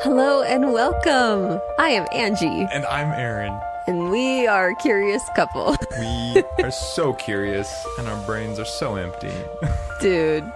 Hello and welcome. I am Angie. And I'm Aaron. And we are a curious couple. We are so curious, and our brains are so empty. Dude,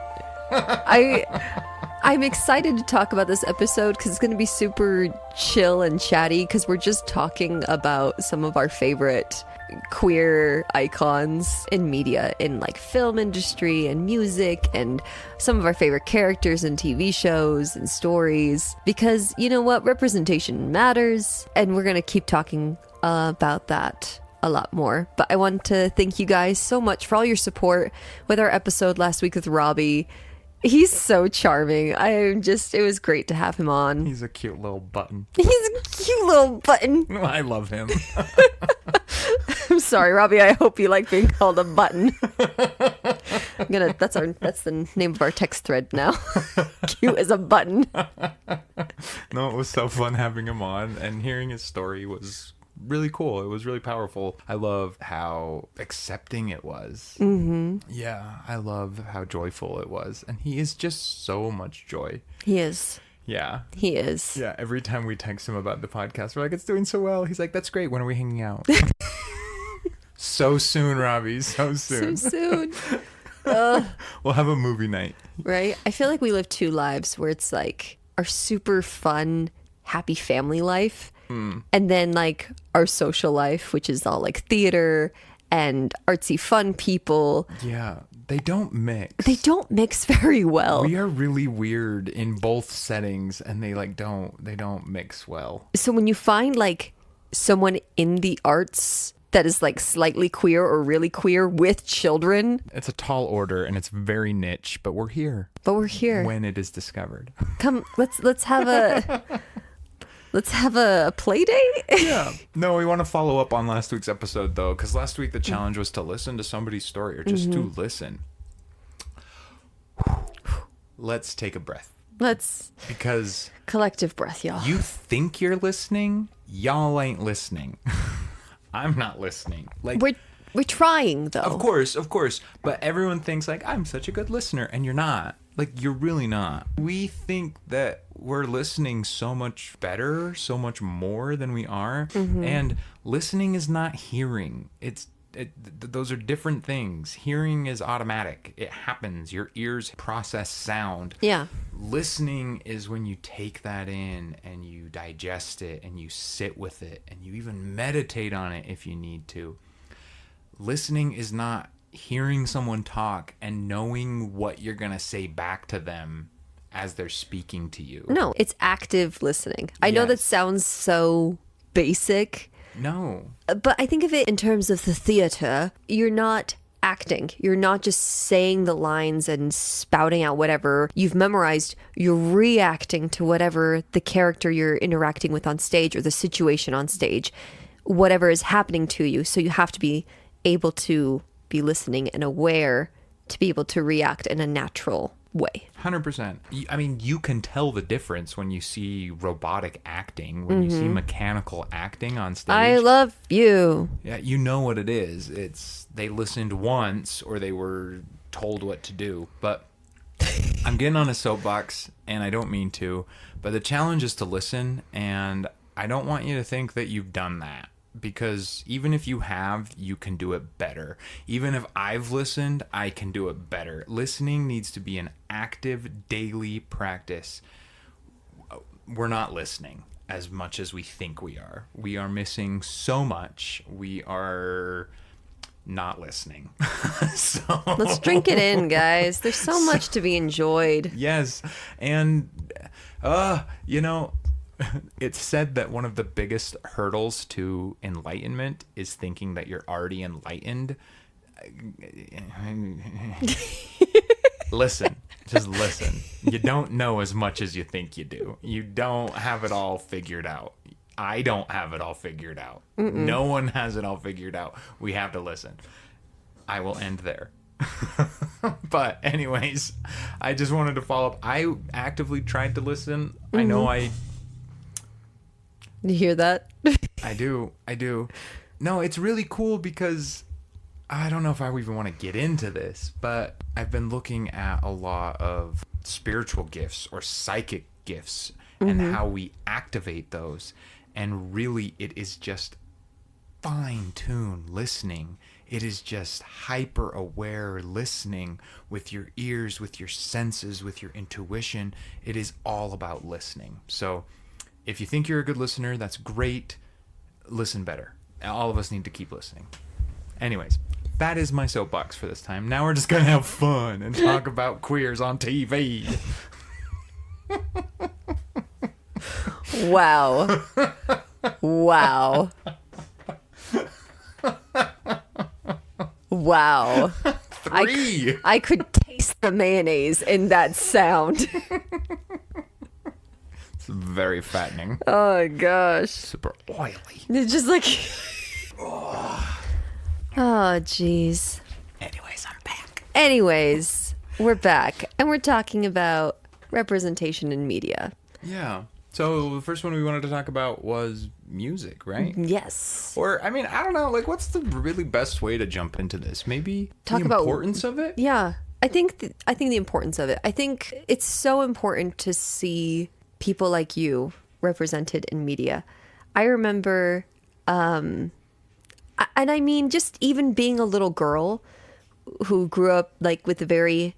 I'm excited to talk about this episode because it's going to be super chill and chatty because we're just talking about some of our favorite queer icons in media, in like film industry and music, and some of our favorite characters in TV shows and stories, because you know what, representation matters, and we're gonna keep talking about that a lot more. But I want to thank you guys so much for all your support with our episode last week with Robbie. He's so charming. It was great to have him on. He's a cute little button. He's a cute little button. I love him. I'm sorry, Robbie. I hope you like being called a button. That's the name of our text thread now. Cute as a button. No, it was so fun having him on, and hearing his story was really cool. It was really powerful. I love how accepting it was. Mm-hmm. Yeah, I love how joyful it was, and he is just so much joy. He is. Yeah. He is. Yeah, every time we text him about the podcast, we're like, it's doing so well. He's like, that's great. When are we hanging out? So soon, Robbie. So soon. So soon. We'll have a movie night. Right? I feel like we live two lives where it's like our super fun, happy family life. And then like our social life, which is all like theater and artsy fun people. Yeah, they don't mix. They don't mix very well. We are really weird in both settings, and they don't mix well. So when you find like someone in the arts that is like slightly queer or really queer with children, it's a tall order and it's very niche, but we're here. When it is discovered. Come, let's have a play date. Yeah. No, we want to follow up on last week's episode, though, because last week the challenge was to listen to somebody's story, or just to listen. Let's take a breath. Because collective breath, y'all. You think you're listening, y'all ain't listening. I'm not listening. Like, we're trying, though. Of course. But everyone thinks, like, I'm such a good listener, and you're not. Like, you're really not. We think that we're listening so much better, so much more than we are. Mm-hmm. And listening is not hearing. Those are different things. Hearing is automatic. It happens. Your ears process sound. Yeah. Listening is when you take that in and you digest it and you sit with it and you even meditate on it if you need to. Listening is not hearing someone talk and knowing what you're going to say back to them as they're speaking to you. No, it's active listening. I know that sounds so basic. No. But I think of it in terms of the theater. You're not acting. You're not just saying the lines and spouting out whatever you've memorized. You're reacting to whatever the character you're interacting with on stage or the situation on stage, whatever is happening to you. So you have to be able to be listening and aware to be able to react in a natural way. 100%. I mean, you can tell the difference when you see robotic acting, when you see mechanical acting on stage. I love you. Yeah, you know what it is. It's they listened once or they were told what to do. But I'm getting on a soapbox, and I don't mean to, but the challenge is to listen, and I don't want you to think that you've done that. Because even if you have, you can do it better. Even if I've listened, I can do it better. Listening needs to be an active daily practice. We're not listening as much as we think we are. We are missing so much. We are not listening. So let's drink it in, guys. There's so much to be enjoyed. Yes. And, it's said that one of the biggest hurdles to enlightenment is thinking that you're already enlightened. Listen. Just listen. You don't know as much as you think you do. You don't have it all figured out. I don't have it all figured out. No one has it all figured out. We have to listen. I will end there. But anyways, I just wanted to follow up. I actively tried to listen. I know You hear that? I do. No, it's really cool because I don't know if I even want to get into this, but I've been looking at a lot of spiritual gifts or psychic gifts and how we activate those. And really, it is just fine-tuned listening. It is just hyper-aware listening with your ears, with your senses, with your intuition. It is all about listening. So if you think you're a good listener, that's great. Listen better. All of us need to keep listening. Anyways, that is my soapbox for this time. Now we're just going to have fun and talk about queers on TV. Wow. Wow. Wow. 3. I could taste the mayonnaise in that sound. It's very fattening. Oh gosh. Super oily. It's just like oh jeez. Anyways, I'm back. Anyways, we're back and we're talking about representation in media. Yeah. So the first one we wanted to talk about was music, right? Yes. Or, I mean, I don't know, like, what's the really best way to jump into this? Maybe Talk the about importance of it? Yeah. I think the importance of it. I think it's so important to see people like you represented in media. I remember, and I mean, just even being a little girl who grew up like with a very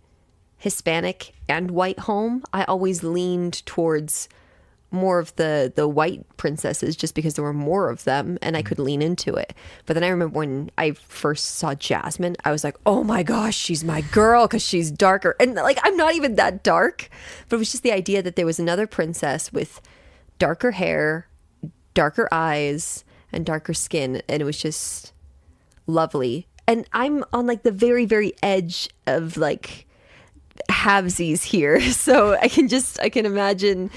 Hispanic and white home, I always leaned towards more of the white princesses just because there were more of them and I could lean into it. But then I remember when I first saw Jasmine, I was like, oh my gosh, she's my girl because she's darker. And like, I'm not even that dark, but it was just the idea that there was another princess with darker hair, darker eyes, and darker skin. And it was just lovely. And I'm on like the very, very edge of like halvesies here. So I can imagine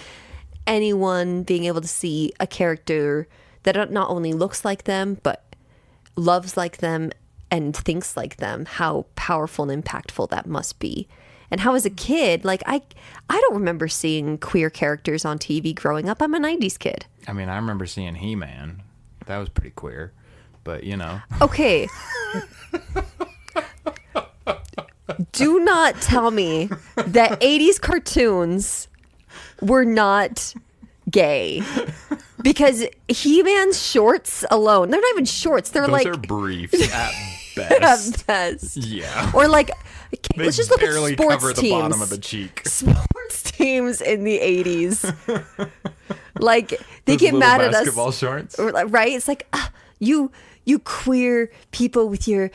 anyone being able to see a character that not only looks like them, but loves like them and thinks like them, how powerful and impactful that must be. And how as a kid, like I don't remember seeing queer characters on TV growing up. I'm a 90s kid. I mean, I remember seeing He-Man. That was pretty queer, but you know. Okay. Do not tell me that 80s cartoons were not gay, because He-Man's shorts alone, they're not even shorts, they're Those like are briefs at best. at best. Yeah. Or like, They let's just look at barely sports cover the teams. bottom of the cheek. Sports teams in the 80s, like they Those get little mad at us, basketball shorts. right? It's like you queer people with your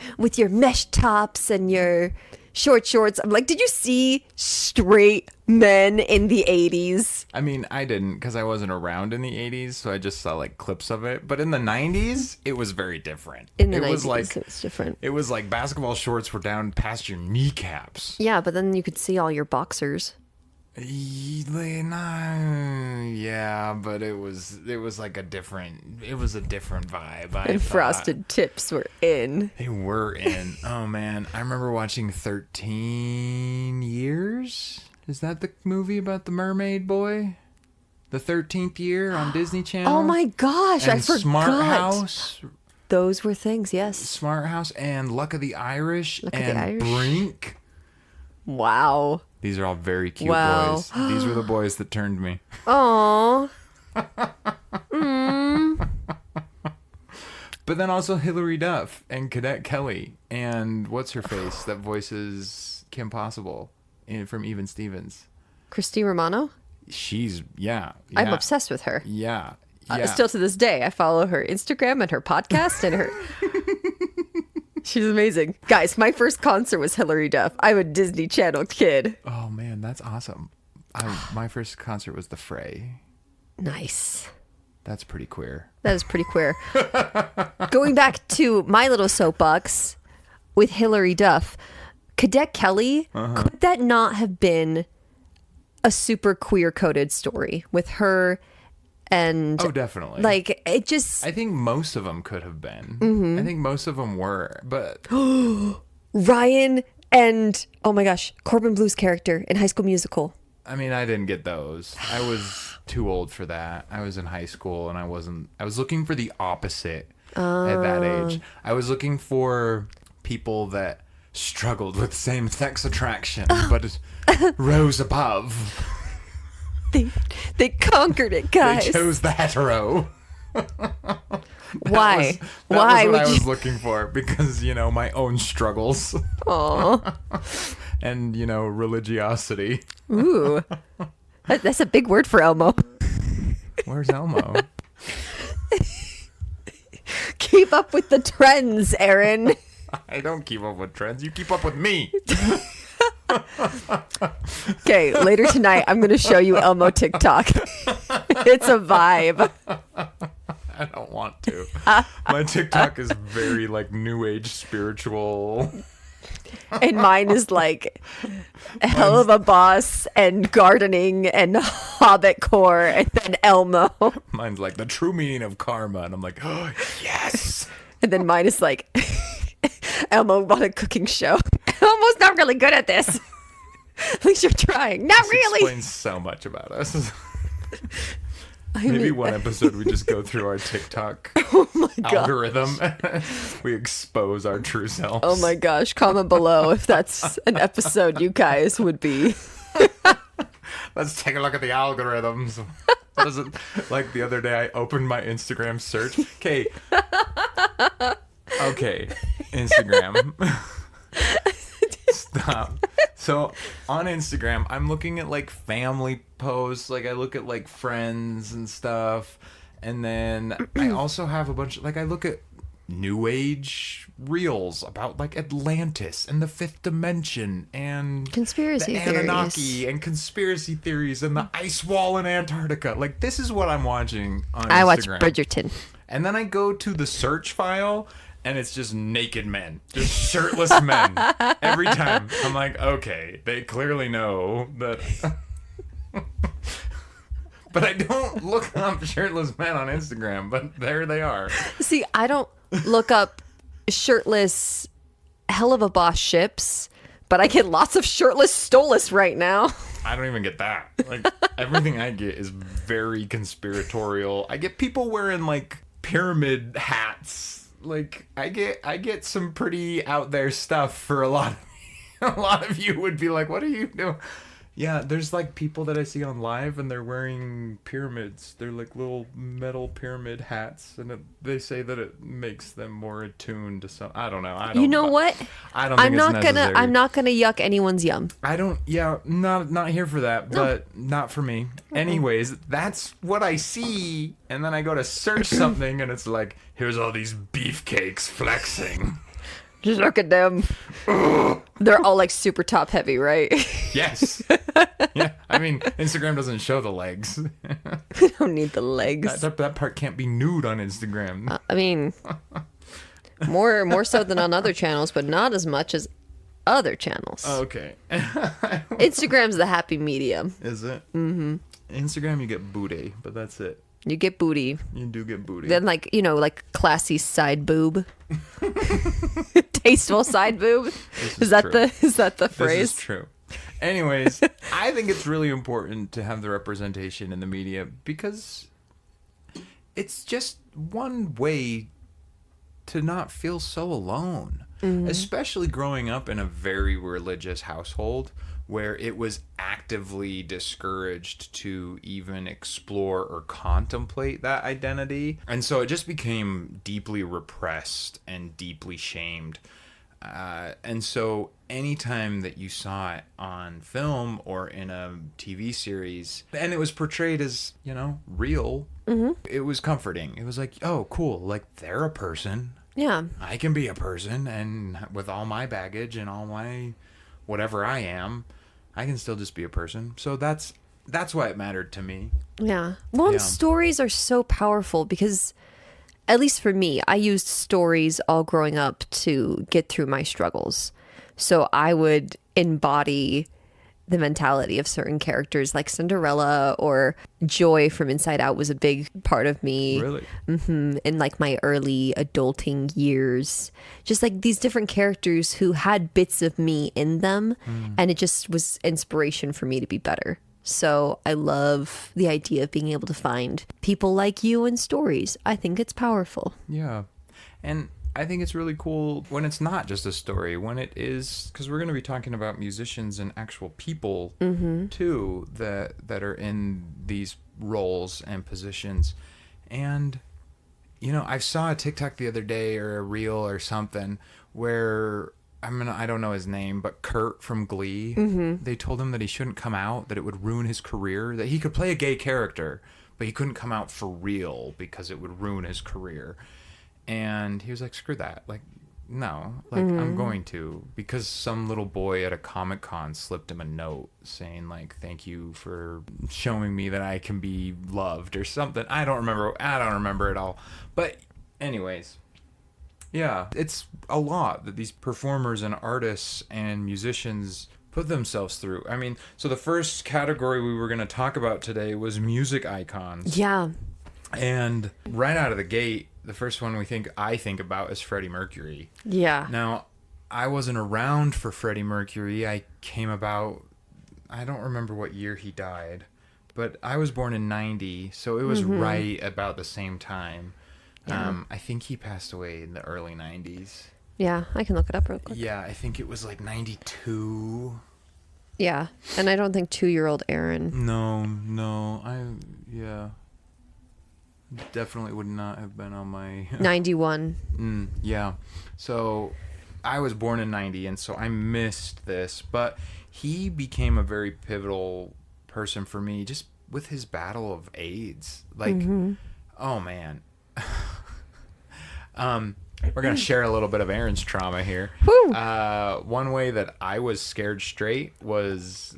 mesh tops and your short shorts. I'm like, did you see straight men in the 80s? I mean, I didn't, because I wasn't around in the 80s, so I just saw like clips of it. But in the 90s, it was very different. In the it 90s, was like, it was different. It was like basketball shorts were down past your kneecaps. Yeah, but then you could see all your boxers. Yeah, but it was like a different vibe. And frosted tips were in. They were in. Oh man, I remember watching 13 Years. Is that the movie about the mermaid boy? The 13th Year on Disney Channel. Oh my gosh, and I forgot. Smart House. Those were things, yes. Smart House and Luck of the Irish Luck of the Irish. Brink. Wow. These are all very cute Wow. boys. These were the boys that turned me. Aww. But then also Hilary Duff and Cadet Kelly and what's her face that voices Kim Possible from Even Stevens. Christine Romano? She's yeah. I'm obsessed with her. Yeah. Still to this day, I follow her Instagram and her podcast and her. She's amazing. Guys, my first concert was Hilary Duff. I'm a Disney Channel kid. Oh man, that's awesome. My first concert was The Fray. Nice. That's pretty queer. That is pretty queer. Going back to my little soapbox with Hilary Duff, Cadet Kelly, could that not have been a super queer coded story with her? And oh, definitely. Like, it just... I think most of them could have been. I think most of them were, but... Ryan and, oh my gosh, Corbin Blue's character in High School Musical. I mean, I didn't get those. I was too old for that. I was in high school and I was looking for the opposite at that age. I was looking for people that struggled with same-sex attraction, but rose above. They conquered it, guys. They chose the hetero. Why? That Why was what would I you? was looking for, because, my own struggles Aw. and, religiosity. Ooh. That's a big word for Elmo. Where's Elmo? Keep up with the trends, Aaron. I don't keep up with trends. You keep up with me. Okay, later tonight, I'm going to show you Elmo TikTok. It's a vibe. I don't want to. My TikTok is very, new age spiritual. And mine is like Helluva Boss and gardening and hobbit core and then Elmo. Mine's like the true meaning of karma. And I'm like, oh, yes. And then mine is like Elmo on a cooking show. Elmo's not really good at this. At least you're trying. Not This really. explains so much about us. I Maybe mean, one episode we just go through our TikTok oh my gosh. algorithm. We expose our true selves. Oh my gosh. Comment below if that's an episode you guys would be. Let's take a look at the algorithms. What is it? Like the other day, I opened my Instagram search. Okay. Okay. Instagram. Stop. So on Instagram, I'm looking at family posts. I look at friends and stuff. And then I also have a bunch I look at new age reels about Atlantis and the fifth dimension and Conspiracy the theories. Anunnaki and conspiracy theories and the ice wall in Antarctica. This is what I'm watching on Instagram. I watch Bridgerton. And then I go to the search file, and it's just naked men. Just shirtless men. Every time. I'm like, okay, they clearly know that. But I don't look up shirtless men on Instagram, but there they are. See, I don't look up shirtless Helluva Boss ships, but I get lots of shirtless Stolas right now. I don't even get that. Everything I get is very conspiratorial. I get people wearing pyramid hats. I get some pretty out there stuff for a lot of you would be like, what are you doing? Yeah, there's people that I see on live and they're wearing pyramids. They're little metal pyramid hats, and they say that it makes them more attuned to some. I don't know. You know what? I don't. Think I'm not gonna yuck anyone's yum. I don't. Yeah, not here for that. But not for me. Anyways, that's what I see, and then I go to search something, and it's here's all these beefcakes flexing. Just look at them. They're all super top heavy, right? Yes. Yeah. I mean, Instagram doesn't show the legs. We don't need the legs. That part can't be nude on Instagram. I mean, more so than on other channels, but not as much as other channels. Okay. Instagram's the happy medium. Is it? Mm-hmm. Instagram, you get booty, but that's it. You get booty. You do get booty. Then classy side boob. Tasteful side boob. Is that the phrase? This is true. Anyways, I think it's really important to have the representation in the media because it's just one way to not feel so alone. Mm-hmm. Especially growing up in a very religious household where it was actively discouraged to even explore or contemplate that identity. And so it just became deeply repressed and deeply shamed. And so anytime that you saw it on film or in a TV series, and it was portrayed as, real, mm-hmm. It was comforting. It was oh, cool. They're a person. Yeah. I can be a person, and with all my baggage and all my whatever I am, I can still just be a person. So that's why it mattered to me. Yeah. Well, and stories are so powerful because, at least for me, I used stories all growing up to get through my struggles. So I would embody the mentality of certain characters like Cinderella, or Joy from Inside Out was a big part of me. Really? Mm-hmm. In my early adulting years. Just these different characters who had bits of me in them. And it just was inspiration for me to be better. So I love the idea of being able to find people like you in stories. I think it's powerful. Yeah. And I think it's really cool when it's not just a story, when it is, because we're going to be talking about musicians and actual people too that are in these roles and positions. And you know, I saw a TikTok the other day or a reel or something where I don't know his name, but Kurt from Glee, they told him that he shouldn't come out, that it would ruin his career, that he could play a gay character, but he couldn't come out for real because it would ruin his career. And he was like, screw that. Like, no, like I'm going to, because some little boy at a Comic-Con slipped him a note saying like, thank you for showing me that I can be loved or something. I don't remember it all. But anyways, yeah, it's a lot that these performers and artists and musicians put themselves through. I mean, so the first category we were going to talk about today was music icons. Yeah. And right out of the gate, the first one I think about is Freddie Mercury. Yeah. Now, I wasn't around for Freddie Mercury. I don't remember what year he died, but I was born in 90, so it was right about the same time. Yeah. I think he passed away in the early 90s. Yeah, I can look it up real quick. Yeah, I think it was like 92. Yeah, and I don't think 2-year-old Aaron. No, definitely would not have been on my 91. Yeah, so I was born in 90, and so I missed this, but he became a very pivotal person for me just with his battle of AIDS. Like, oh man. We're gonna share a little bit of Aaron's trauma here. One way that I was scared straight was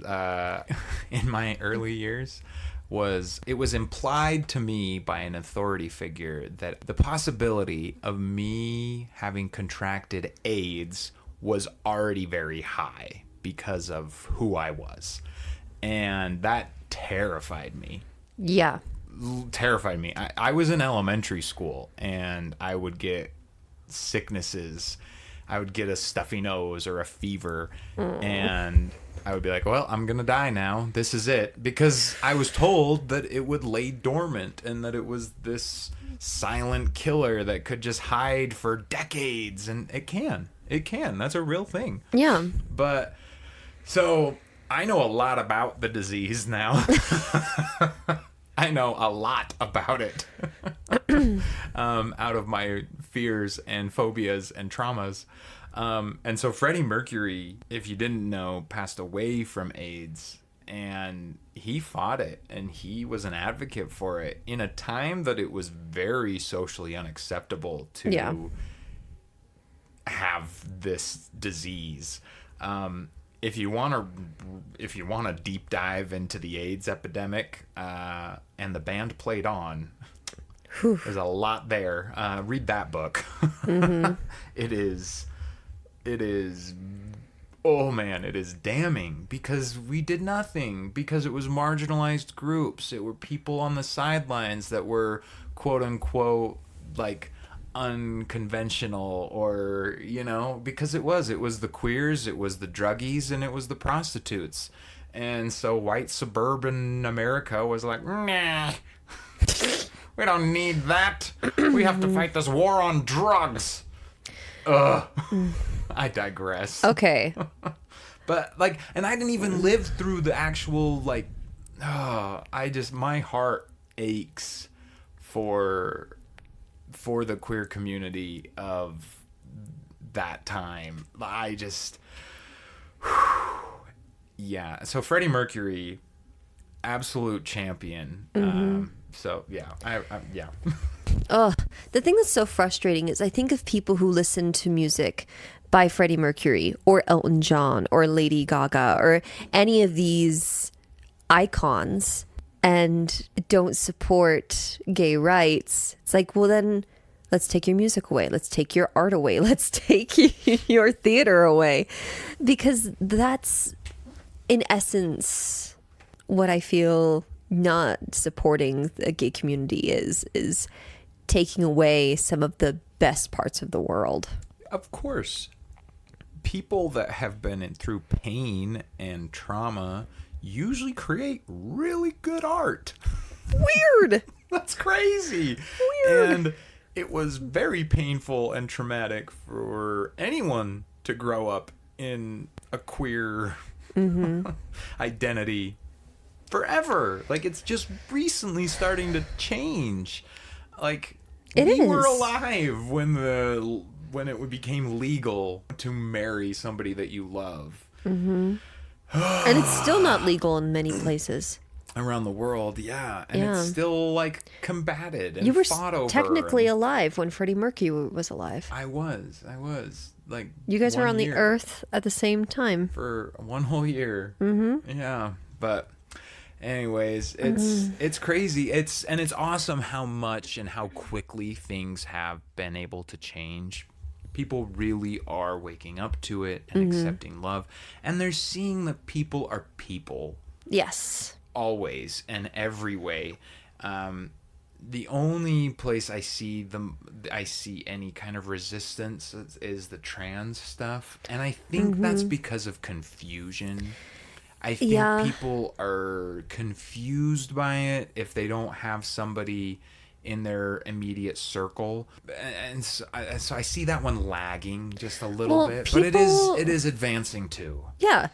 in my early years was it was implied to me by an authority figure that the possibility of me having contracted AIDS was already very high because of who I was. And that terrified me. Yeah. Terrified me. I was in elementary school and I would get sicknesses. I would get a stuffy nose or a fever and I would be like, well, I'm going to die now. This is it. Because I was told that it would lay dormant and that it was this silent killer that could just hide for decades. And it can. That's a real thing. Yeah. But so I know a lot about the disease now. I know a lot about it out of my fears and phobias and traumas. And so Freddie Mercury, if you didn't know, passed away from AIDS, and he fought it and he was an advocate for it in a time that it was very socially unacceptable to have this disease. If you want to deep dive into the AIDS epidemic, and the band played on, there's a lot there. Read that book. It is, oh man, it is damning because we did nothing, because it was marginalized groups. It were people on the sidelines that were quote unquote like unconventional, or because it was the queers, it was the druggies, and it was the prostitutes. And so white suburban America was like, nah, we don't need that. We have to fight this war on drugs. I digress. Okay. But and I didn't even live through the actual my heart aches for the queer community of that time. Yeah. So Freddie Mercury, absolute champion. So yeah, yeah. The thing that's so frustrating is I think of people who listen to music by Freddie Mercury or Elton John or Lady Gaga or any of these icons and don't support gay rights. It's like, well then let's take your music away. Let's take your art away. Let's take your theater away. Because that's, in essence, what I feel not supporting the gay community is taking away some of the best parts of the world. Of course. People that have been through pain and trauma usually create really good art. Weird. That's crazy. Weird. And it was very painful and traumatic for anyone to grow up in a queer identity forever. Like, it's just recently starting to change. Like, we were alive when it became legal to marry somebody that you love. And it's still not legal in many places around the world. Yeah, and it's still like combated and you were fought over. Technically alive when Freddie Mercury was alive. I was like, you guys were on the earth at the same time for one whole year. Yeah, but anyways, it's crazy. It's awesome how much and how quickly things have been able to change. People really are waking up to it and accepting love, and they're seeing that people are people. Yes, always and every way. The only place I see any kind of resistance is the trans stuff, and I think that's because of confusion. I think people are confused by it if they don't have somebody in their immediate circle, and so I see that one lagging just a little bit, but it is advancing too. Yeah.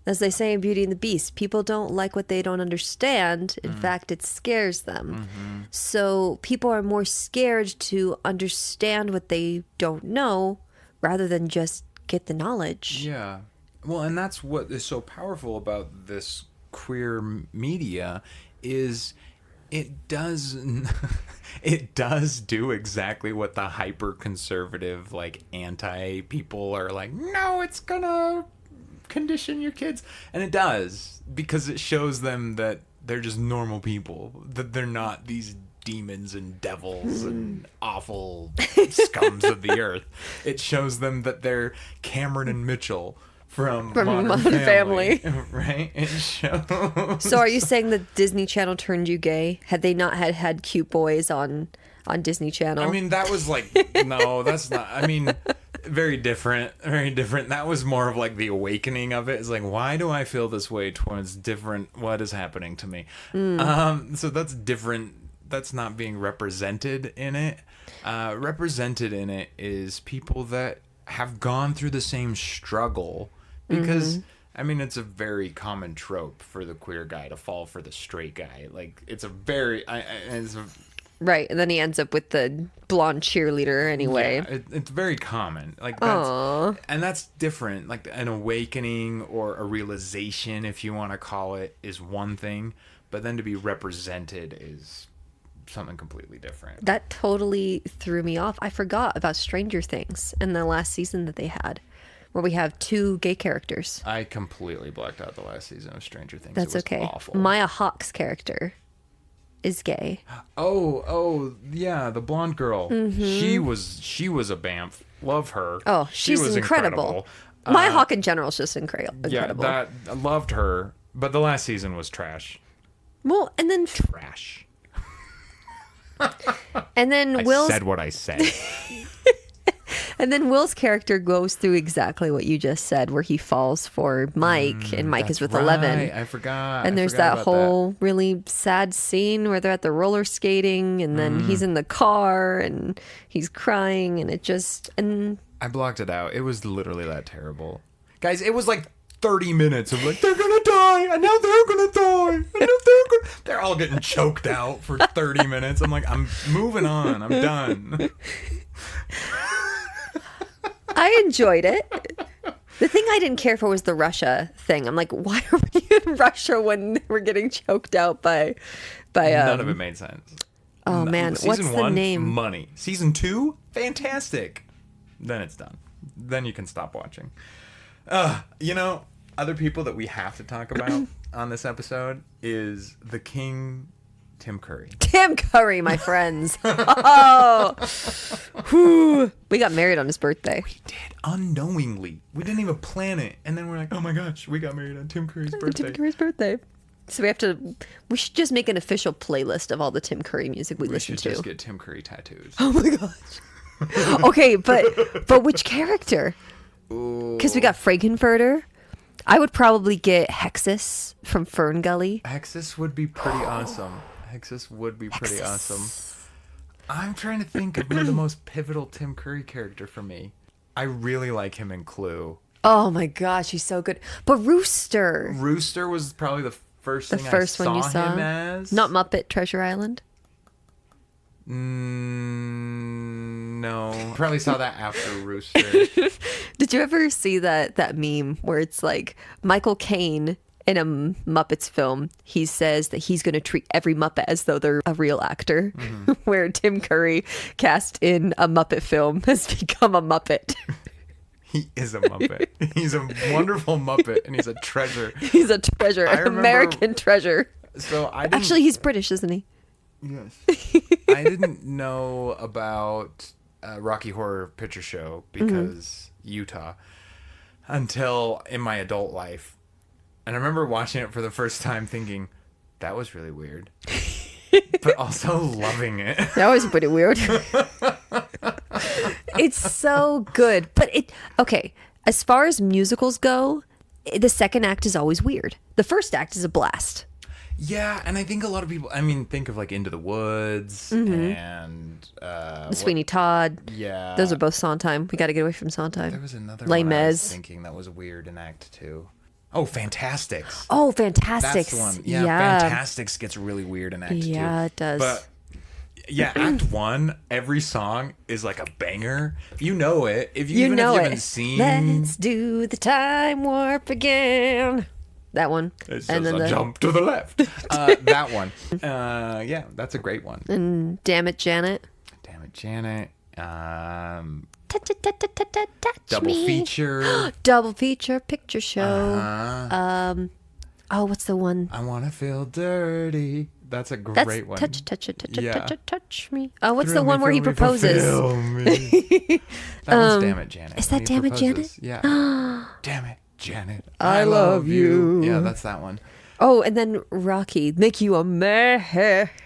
As they say in Beauty and the Beast, people don't like what they don't understand. In fact, it scares them. So people are more scared to understand what they don't know rather than just get the knowledge. Yeah. Well, and that's what is so powerful about this queer media is it does do exactly what the hyper conservative, like, anti people are like, no, it's gonna condition your kids, and it does, because it shows them that they're just normal people, that they're not these demons and devils and awful scums of the earth. It shows them that they're Cameron and Mitchell from Modern Family. Right? It shows. So are you saying that Disney Channel turned you gay? Had they not had cute boys on Disney Channel? I mean, that was like, no, that's not, I mean, very different. That was more of like the awakening of it. It's like, why do I feel this way towards different, what is happening to me? So that's different. That's not being represented in it. Represented in it is people that have gone through the same struggle, because I mean, it's a very common trope for the queer guy to fall for the straight guy. Like, it's a very right, and then he ends up with the blonde cheerleader anyway. Yeah, it's very common. Like, that's different. Like, an awakening or a realization, if you want to call it, is one thing, but then to be represented is something completely different. That totally threw me off. I forgot about Stranger Things in the last season that they had, where we have 2 gay characters. I completely blacked out the last season of Stranger Things. That's okay. Awful. Maya Hawke's character is gay. Oh, yeah, the blonde girl. She was a BAMF. Love her. Oh, she was incredible. Maya Hawke in general is just incredible. Yeah, I loved her, but the last season was trash. Well, and then trash. And then I said what I said. And then Will's character goes through exactly what you just said, where he falls for Mike, and Mike is with 11. I forgot. And there's that whole really sad scene where they're at the roller skating, and then he's in the car, and he's crying, and it just... and I blocked it out. It was literally that terrible. Guys, it was like 30 minutes of like, they're gonna die, and now they're gonna die, and now they're all getting choked out for 30 minutes. I'm like, I'm moving on. I'm done. I enjoyed it. The thing I didn't care for was the Russia thing. I'm like, why are we in Russia when we're getting choked out by None of it made sense. Oh man, what's the name? Money. Season 2, fantastic. Then it's done. Then you can stop watching. Other people that we have to talk about on this episode is the King, Tim Curry. Tim Curry, my friends. Oh, whew. We got married on his birthday. We did, unknowingly. We didn't even plan it. And then we're like, oh my gosh, we got married on Tim Curry's birthday. Tim Curry's birthday. So we should just make an official playlist of all the Tim Curry music we listen to. We should just get Tim Curry tattoos. Oh my gosh. Okay, but which character? Because we got Frankenfurter. I would probably get Hexus from Fern Gully. Hexus would be pretty awesome. Hexus would be pretty awesome. I'm trying to think of the most pivotal Tim Curry character for me. I really like him in Clue. Oh my gosh, he's so good. But Rooster. Rooster was probably the first The thing first I one you saw saw? him as. Not Muppet Treasure Island. No. Probably saw that after Rooster. Did you ever see that meme where it's like Michael Caine in a Muppets film, he says that he's going to treat every Muppet as though they're a real actor, where Tim Curry, cast in a Muppet film, has become a Muppet. He is a Muppet. He's a wonderful Muppet, and he's a treasure. He's a treasure, an American treasure. So Actually, he's British, isn't he? Yes. I didn't know about Rocky Horror Picture Show because Utah until in my adult life. And I remember watching it for the first time thinking, that was really weird. But also loving it. That was pretty weird. It's so good. But okay, as far as musicals go, the second act is always weird. The first act is a blast. Yeah, and I think a lot of people, think of like Into the Woods and... Sweeney Todd. Yeah. Those are both Sondheim. We got to get away from Sondheim. There was another Les one I was Mis. thinking that was weird in Act 2. Oh, Fantastics. Oh, Fantastics. That's the one. Yeah, Fantastics gets really weird in Act 2. Yeah, it does. But yeah, Act 1, every song is like a banger. You know it. If you haven't seen... Let's do the time warp again. That one. It's and just then a jump to the left. That one. Yeah, that's a great one. And Damn It, Janet. Damn It, Janet. Touch Double me. feature. Double feature picture show. Uh-huh. What's the one? I want to feel dirty. That's a great one. Touch me. Oh, what's Thrill the one me, where he thrill me, proposes? fulfill me. That one's Damn It, Janet. Is that When he Damn It, proposes. Janet? Yeah. Damn it, Janet. I love you. Yeah, that's that one. Oh, and then Rocky, make you a man.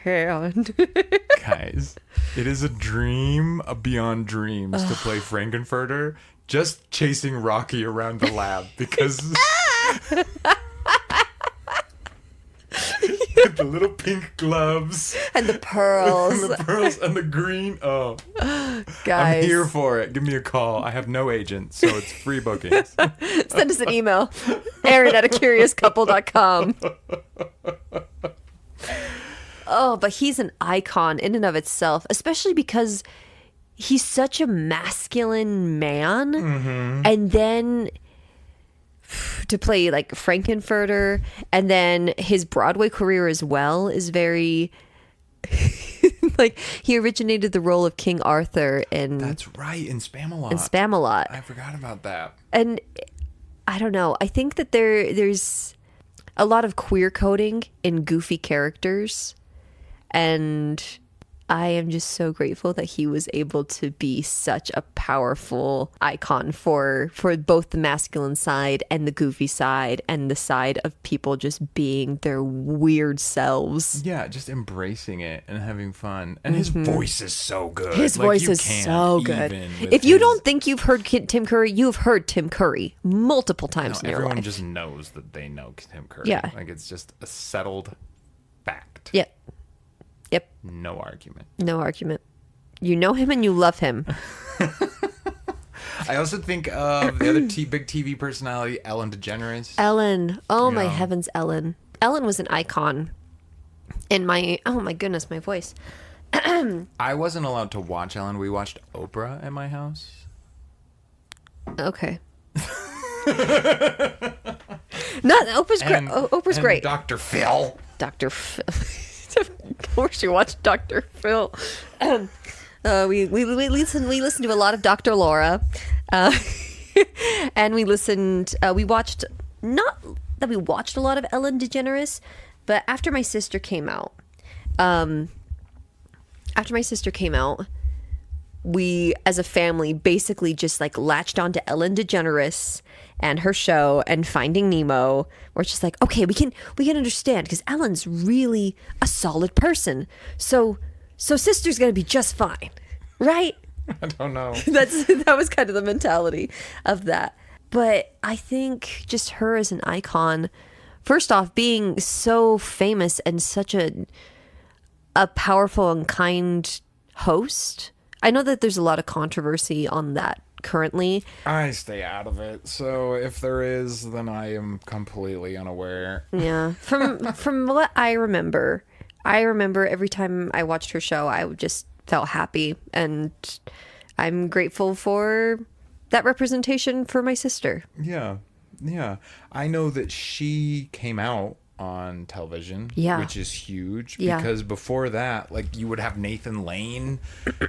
Guys, it is a dream beyond dreams to play Frankenfurter just chasing Rocky around the lab because the little pink gloves And the pearls. and the pearls and the green. Oh, Guys. I'm here for it. Give me a call. I have no agent, so it's free bookings. Send us an email. Aaron@acuriouscouple.com. Oh, but he's an icon in and of itself, especially because he's such a masculine man. Mm-hmm. And then to play like Frankenfurter, and then his Broadway career as well is very... like, he originated the role of King Arthur in... That's right, in Spamalot. I forgot about that. And I don't know. I think that there's a lot of queer coding in goofy characters. And I am just so grateful that he was able to be such a powerful icon for both the masculine side and the goofy side and the side of people just being their weird selves. Yeah, just embracing it and having fun. And his voice is so good. His Like, voice you is can't so good. even with If you his- don't think you've heard Tim Curry, you've heard Tim Curry multiple times in your everyone life. just knows that they know Tim Curry. Yeah. Like, it's just a settled fact. Yep. No argument. No argument. You know him and you love him. I also think of the other big TV personality, Ellen DeGeneres. Ellen. Oh my Yeah. heavens, Ellen. Ellen was an icon in my... Oh my goodness, my voice. I wasn't allowed to watch Ellen. We watched Oprah at my house. Okay. Oprah's great. Dr. Phil. Dr. Phil. Of course you watch Dr. Phil. We listened to a lot of Dr. Laura. And we watched, not that we watched a lot of Ellen DeGeneres, but after my sister came out, we as a family basically just like latched onto Ellen DeGeneres and her show and Finding Nemo. We're just like, okay, we can understand because Ellen's really a solid person. So sister's gonna be just fine, right? I don't know. That was kind of the mentality of that. But I think just her as an icon, first off, being so famous and such a powerful and kind host? I know that there's a lot of controversy on that currently. I stay out of it, so if there is, then I am completely unaware. Yeah. From what I remember every time I watched her show, I just felt happy, and I'm grateful for that representation for my sister. Yeah. I know that she came out on television, Yeah. which is huge, Yeah. because before that, like, you would have Nathan Lane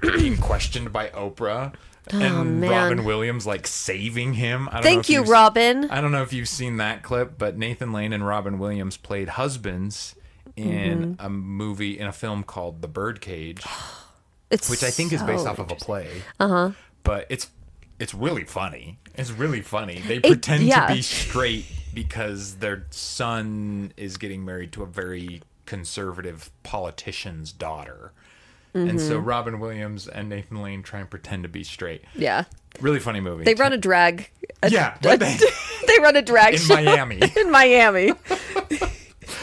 being questioned by Oprah, and man. Robin Williams like saving him. Thank you, Robin. I don't know if you've seen that clip, but Nathan Lane and Robin Williams played husbands in a movie, in a film called The Birdcage, which I think is based off of a play. But it's really funny. It's really funny. They pretend to be straight because their son is getting married to a very conservative politician's daughter. And so Robin Williams and Nathan Lane try and pretend to be straight. Yeah. Really funny movie. They run a drag. They run a drag in show Miami. In Miami.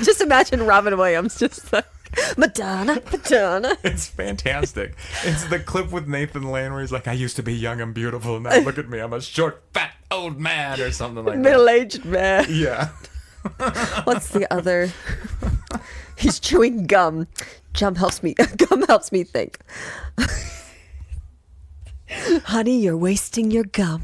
Just imagine Robin Williams just like, Madonna. It's fantastic. It's the clip with Nathan Lane where he's like, I used to be young and beautiful, now look at me, I'm a short, fat, old man, or something like that. Middle-aged man. Yeah. What's the other? He's chewing gum. Gum helps me think. Honey, you're wasting your gum.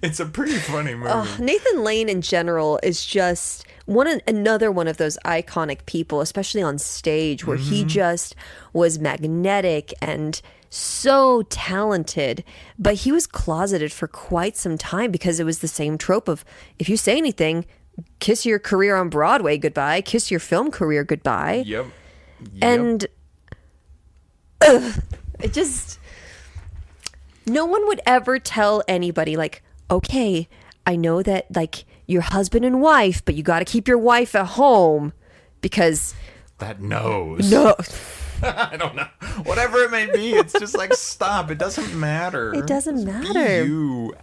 It's a pretty funny movie. Nathan Lane in general is just another one of those iconic people, especially on stage, where he just was magnetic and so talented, but he was closeted for quite some time because it was the same trope of, if you say anything, kiss your career on Broadway goodbye, kiss your film career goodbye. Yep. And it just, no one would ever tell anybody like, okay, I know that like you're husband and wife, but you got to keep your wife at home because that knows. No. I don't know. Whatever it may be, it's just like, stop. It doesn't matter. It doesn't Just matter. Be you.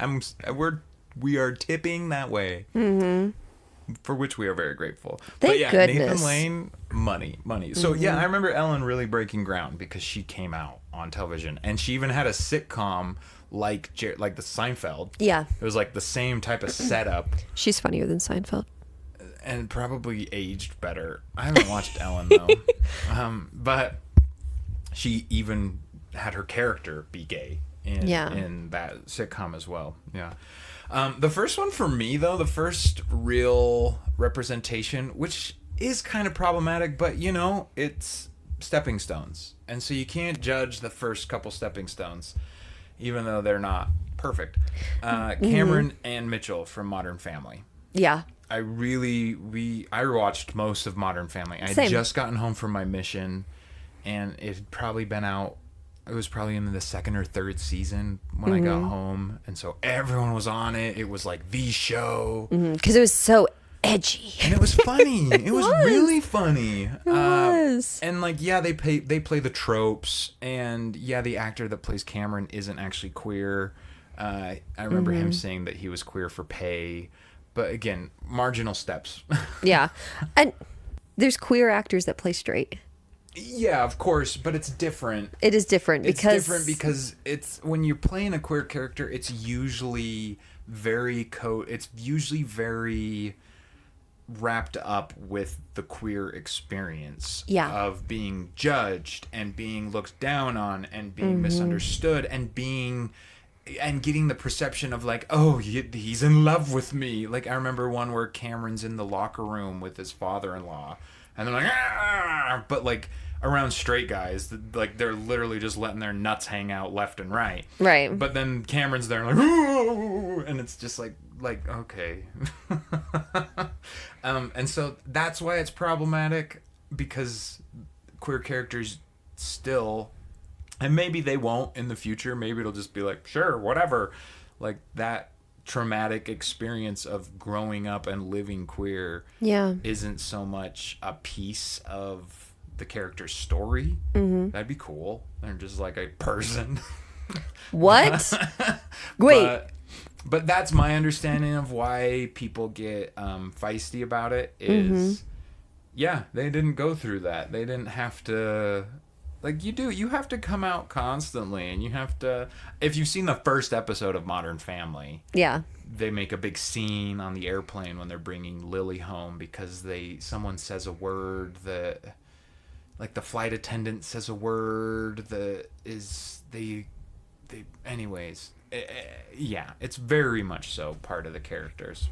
We are tipping that way. For which we are very grateful. Thank goodness. Nathan Lane, money. So I remember Ellen really breaking ground because she came out on television, and she even had a sitcom like the Seinfeld. Yeah. It was like the same type of setup. She's funnier than Seinfeld. And probably aged better. I haven't watched Ellen though. But she even had her character be gay in that sitcom as well. Yeah. The first one for me though, the first real representation, which is kind of problematic, but it's stepping stones. And so you can't judge the first couple stepping stones, even though they're not perfect. Cameron and Mitchell from Modern Family. Yeah. I watched most of Modern Family. I had just gotten home from my mission, and it had probably been out. It was probably in the second or third season when I got home, and so everyone was on it. It was like the show Because it was so edgy. and it was funny. It was really funny. It was. And they play the tropes, and the actor that plays Cameron isn't actually queer. I remember him saying that he was queer for pay. But again, marginal steps. Yeah. And there's queer actors that play straight. Yeah, of course, but it's different. It is different because it's when you're playing a queer character, it's usually very wrapped up with the queer experience of being judged and being looked down on and being misunderstood and getting the perception of like, oh, he's in love with me. Like, I remember one where Cameron's in the locker room with his father-in-law, and they're like, ah! But like around straight guys, like they're literally just letting their nuts hang out left and right. Right. But then Cameron's there like, ooh! And it's just like okay. And so that's why it's problematic, because queer characters still. And maybe they won't in the future. Maybe it'll just be like, sure, whatever. Like that traumatic experience of growing up and living queer isn't so much a piece of the character's story. That'd be cool. They're just like a person. What? Wait. But that's my understanding of why people get feisty about it is, they didn't go through that. They didn't have to Like, you have to come out constantly, and you have to, if you've seen the first episode of Modern Family, Yeah. they make a big scene on the airplane when they're bringing Lily home because someone says a word that, like, the flight attendant says a word that is, anyways, yeah, it's very much so part of the characters.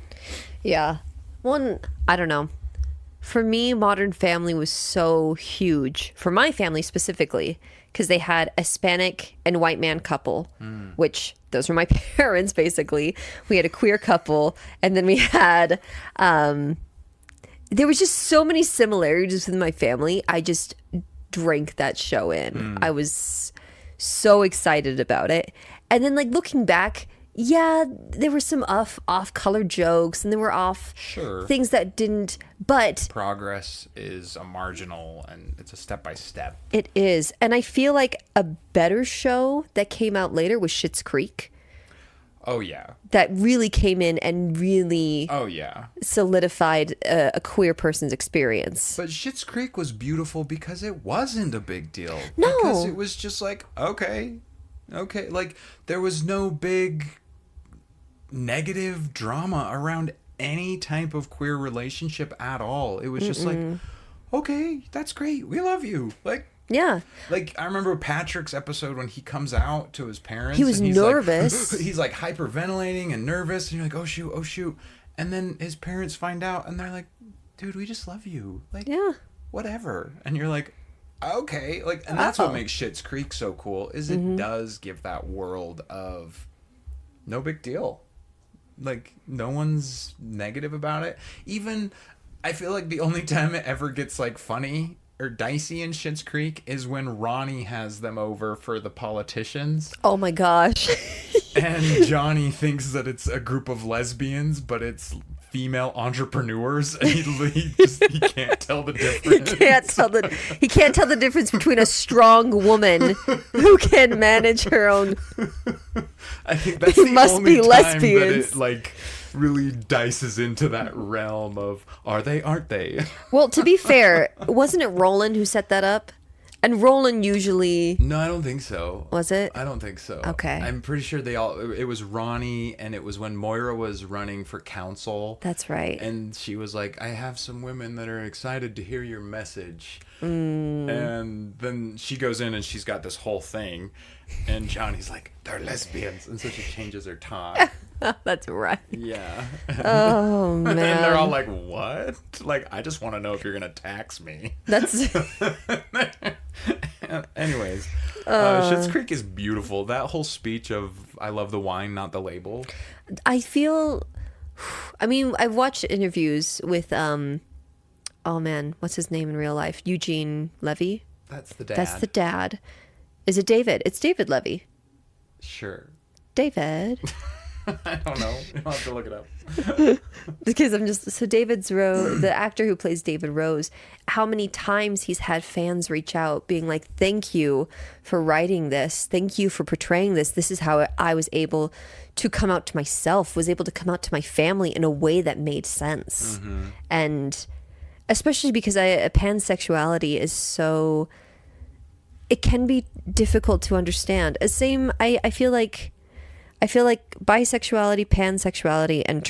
Yeah. One, I don't know. For me, Modern Family was so huge, for my family specifically, because they had a Hispanic and white man couple, which those were my parents, basically. We had a queer couple, and then we had, there was just so many similarities with my family. I just drank that show in. I was so excited about it. And then, like, looking back, yeah, there were some off-color jokes, and there were things that didn't, but progress is a marginal, and it's a step-by-step. It is. And I feel like a better show that came out later was Schitts Creek. Oh, yeah. That really came in and really solidified a queer person's experience. But Schitts Creek was beautiful because it wasn't a big deal. No. Because it was just like, okay. Like, there was no big negative drama around any type of queer relationship at all. It was just like, okay, that's great. We love you. Like, yeah. Like, I remember Patrick's episode when he comes out to his parents. He was and nervous. Like, he's like hyperventilating and nervous. And you're like, oh shoot. And then his parents find out and they're like, dude, we just love you. Like, yeah, whatever. And you're like, okay. Like, and that's what makes Schitts Creek so cool, is it does give that world of no big deal. Like, no one's negative about it. Even, I feel like the only time it ever gets, like, funny or dicey in Schitts Creek is when Ronnie has them over for the politicians. Oh my gosh. And Johnny thinks that it's a group of lesbians, but it's female entrepreneurs, and he can't tell the difference. He can't tell the difference between a strong woman who can manage her own. I think that's the only time lesbians. That it, like, really dices into that realm of are they, aren't they? Well, to be fair, wasn't it Roland who set that up? And Roland usually... No, I don't think so. Was it? I don't think so. Okay. I'm pretty sure it was Ronnie, and it was when Moira was running for council. That's right. And she was like, I have some women that are excited to hear your message. And then she goes in and she's got this whole thing. And Johnny's like, they're lesbians. And so she changes her talk. That's right. Yeah. Oh, man. And they're all like, what? Like, I just want to know if you're going to tax me. That's... Anyways, Schitts Creek is beautiful. That whole speech of, I love the wine, not the label. I mean, I've watched interviews with, oh man, what's his name in real life? Eugene Levy? That's the dad. That's the dad. Is it David? It's David Levy. Sure. David. I don't know. I'll have to look it up. Because David's Rose, the actor who plays David Rose, how many times he's had fans reach out being like, thank you for writing this. Thank you for portraying this. This is how I was able to come out to myself, was able to come out to my family in a way that made sense. And especially because pansexuality is so, it can be difficult to understand. I feel like bisexuality, pansexuality, and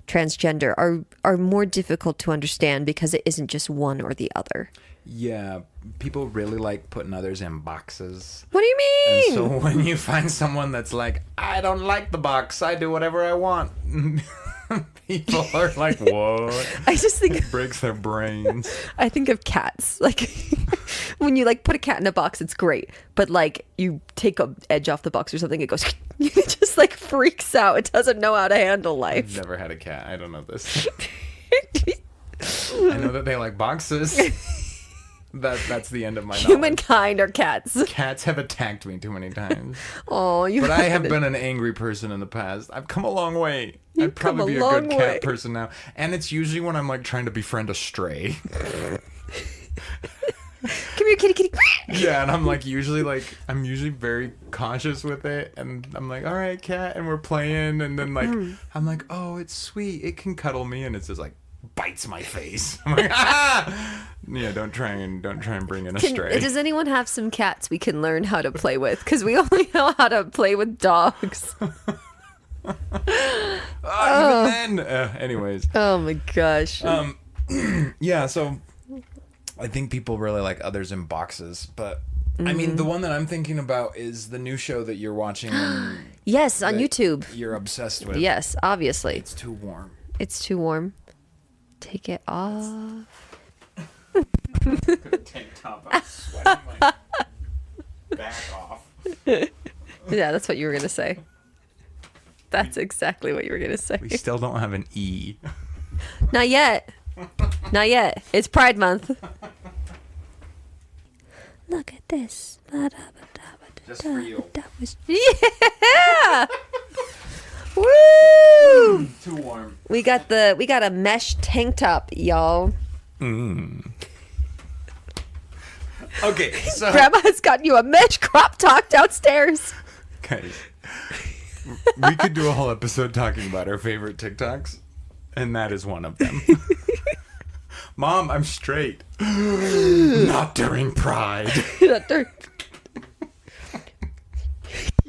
transgender are more difficult to understand because it isn't just one or the other. Yeah, people really like putting others in boxes. What do you mean? And so when you find someone that's like, I don't like the box, I do whatever I want. People are like, what? I just think it breaks their brains. I think of cats. Like, when you like put a cat in a box, it's great. But like you take an edge off the box or something, it goes, it just like freaks out. It doesn't know how to handle life. I've never had a cat. I don't know this. I know that they like boxes. That's the end of my knowledge. Humankind are cats. Cats have attacked me too many times. Oh, But I have been an angry person in the past. I've come a long way. I'd probably be a good cat person now. And it's usually when I'm like trying to befriend a stray. Come here, kitty. Yeah, and I'm usually very cautious with it, and I'm like, all right, cat, and we're playing, and then I'm like, oh, it's sweet, it can cuddle me, and it's just like bites my face. I'm like, Yeah, don't try and bring in a stray. Does anyone have some cats we can learn how to play with? Because we only know how to play with dogs. Even then. Anyways. Oh my gosh. Yeah, so I think people really like Others in Boxes, but I mean, the one that I'm thinking about is the new show that you're watching. Yes, on YouTube. You're obsessed with. Yes, obviously. It's too warm. It's too warm. Take it off. Tank top, I'm sweating my back off. Yeah, that's what you were going to say. That's exactly what you were going to say. We still don't have an E. Not yet. Not yet. It's Pride Month. Look at this. Just for you. Yeah! Woo! Too warm. We got a mesh tank top, y'all. Okay, so Grandma's got you a mesh crop top downstairs. guys, we could do a whole episode talking about our favorite TikToks, and that is one of them. Mom, I'm straight. Not during Pride.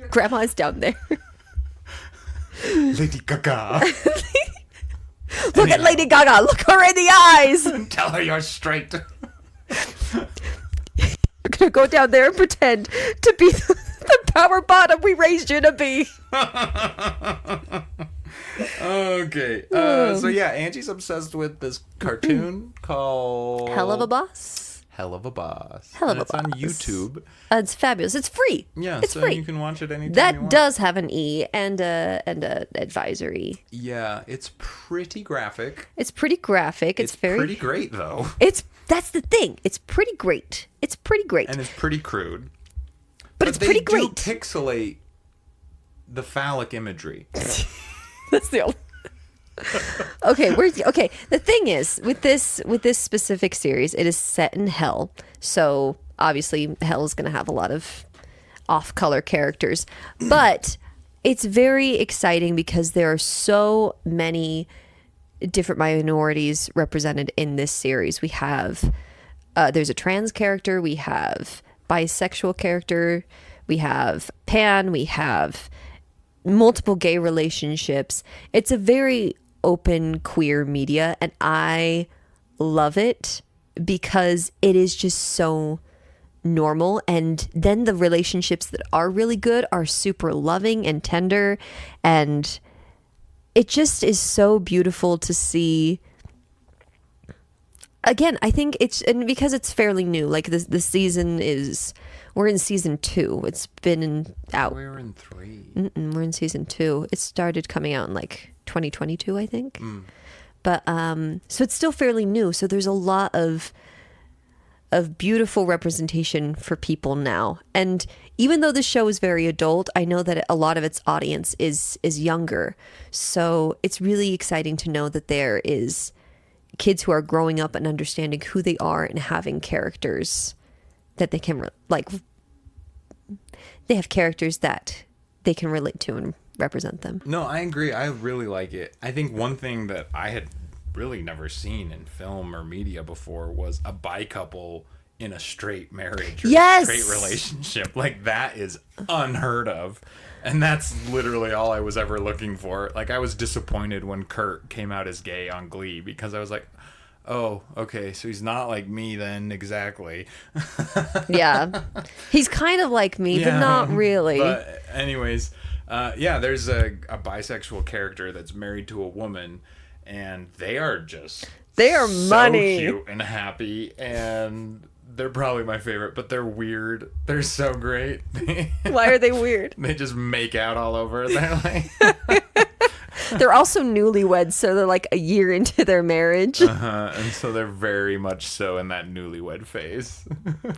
Grandma's down there. Lady Gaga. Look at Lady Gaga. Look her in the eyes. Tell her you're straight. You're gonna go down there and pretend to be the power bottom we raised you to be. Okay. So yeah, Angie's obsessed with this cartoon called Helluva Boss. Helluva Boss. Helluva And it's on Boss. YouTube. It's fabulous. It's free. Yeah, it's so free. you can watch it anytime you That want. does have an E and a advisory. Yeah, it's pretty graphic. It's pretty graphic. It's very pretty great though. That's the thing. It's pretty great. It's pretty great. And it's pretty crude. But it's pretty great. They do pixelate the phallic imagery. That's the only. Okay. The thing is, with this specific series, it is set in hell. So obviously, hell is going to have a lot of off-color characters, but it's very exciting because there are so many different minorities represented in this series. We have there's a trans character, we have bisexual character, we have pan, we have multiple gay relationships. It's a very open queer media, and I love it because it is just so normal. And then the relationships that are really good are super loving and tender, and it just is so beautiful to see. Again, I think and because it's fairly new, like the season we're in season 2. It's been out. We're in 3. We're in season 2. It started coming out in like 2022, I think. But so it's still fairly new. So there's a lot of beautiful representation for people now. And even though the show is very adult, I know that a lot of its audience is younger. So it's really exciting to know that there is kids who are growing up and understanding who they are and having characters that they can they have characters that they can relate to and represent them. No, I agree. I really like it. I think one thing that I had really never seen in film or media before was a bi couple in a straight marriage or Yes! a straight relationship. Like, that is unheard of. And that's literally all I was ever looking for. Like, I was disappointed when Kurt came out as gay on Glee because I was like, oh, okay, so he's not like me then, exactly. Yeah. He's kind of like me, but not really. But anyways, there's a bisexual character that's married to a woman, and they are money. so cute and happy, and they're probably my favorite, but they're weird. They're so great. Why are they weird? They just make out all over. They're like... They're also newlyweds, so they're like a year into their marriage. And so they're very much so in that newlywed phase.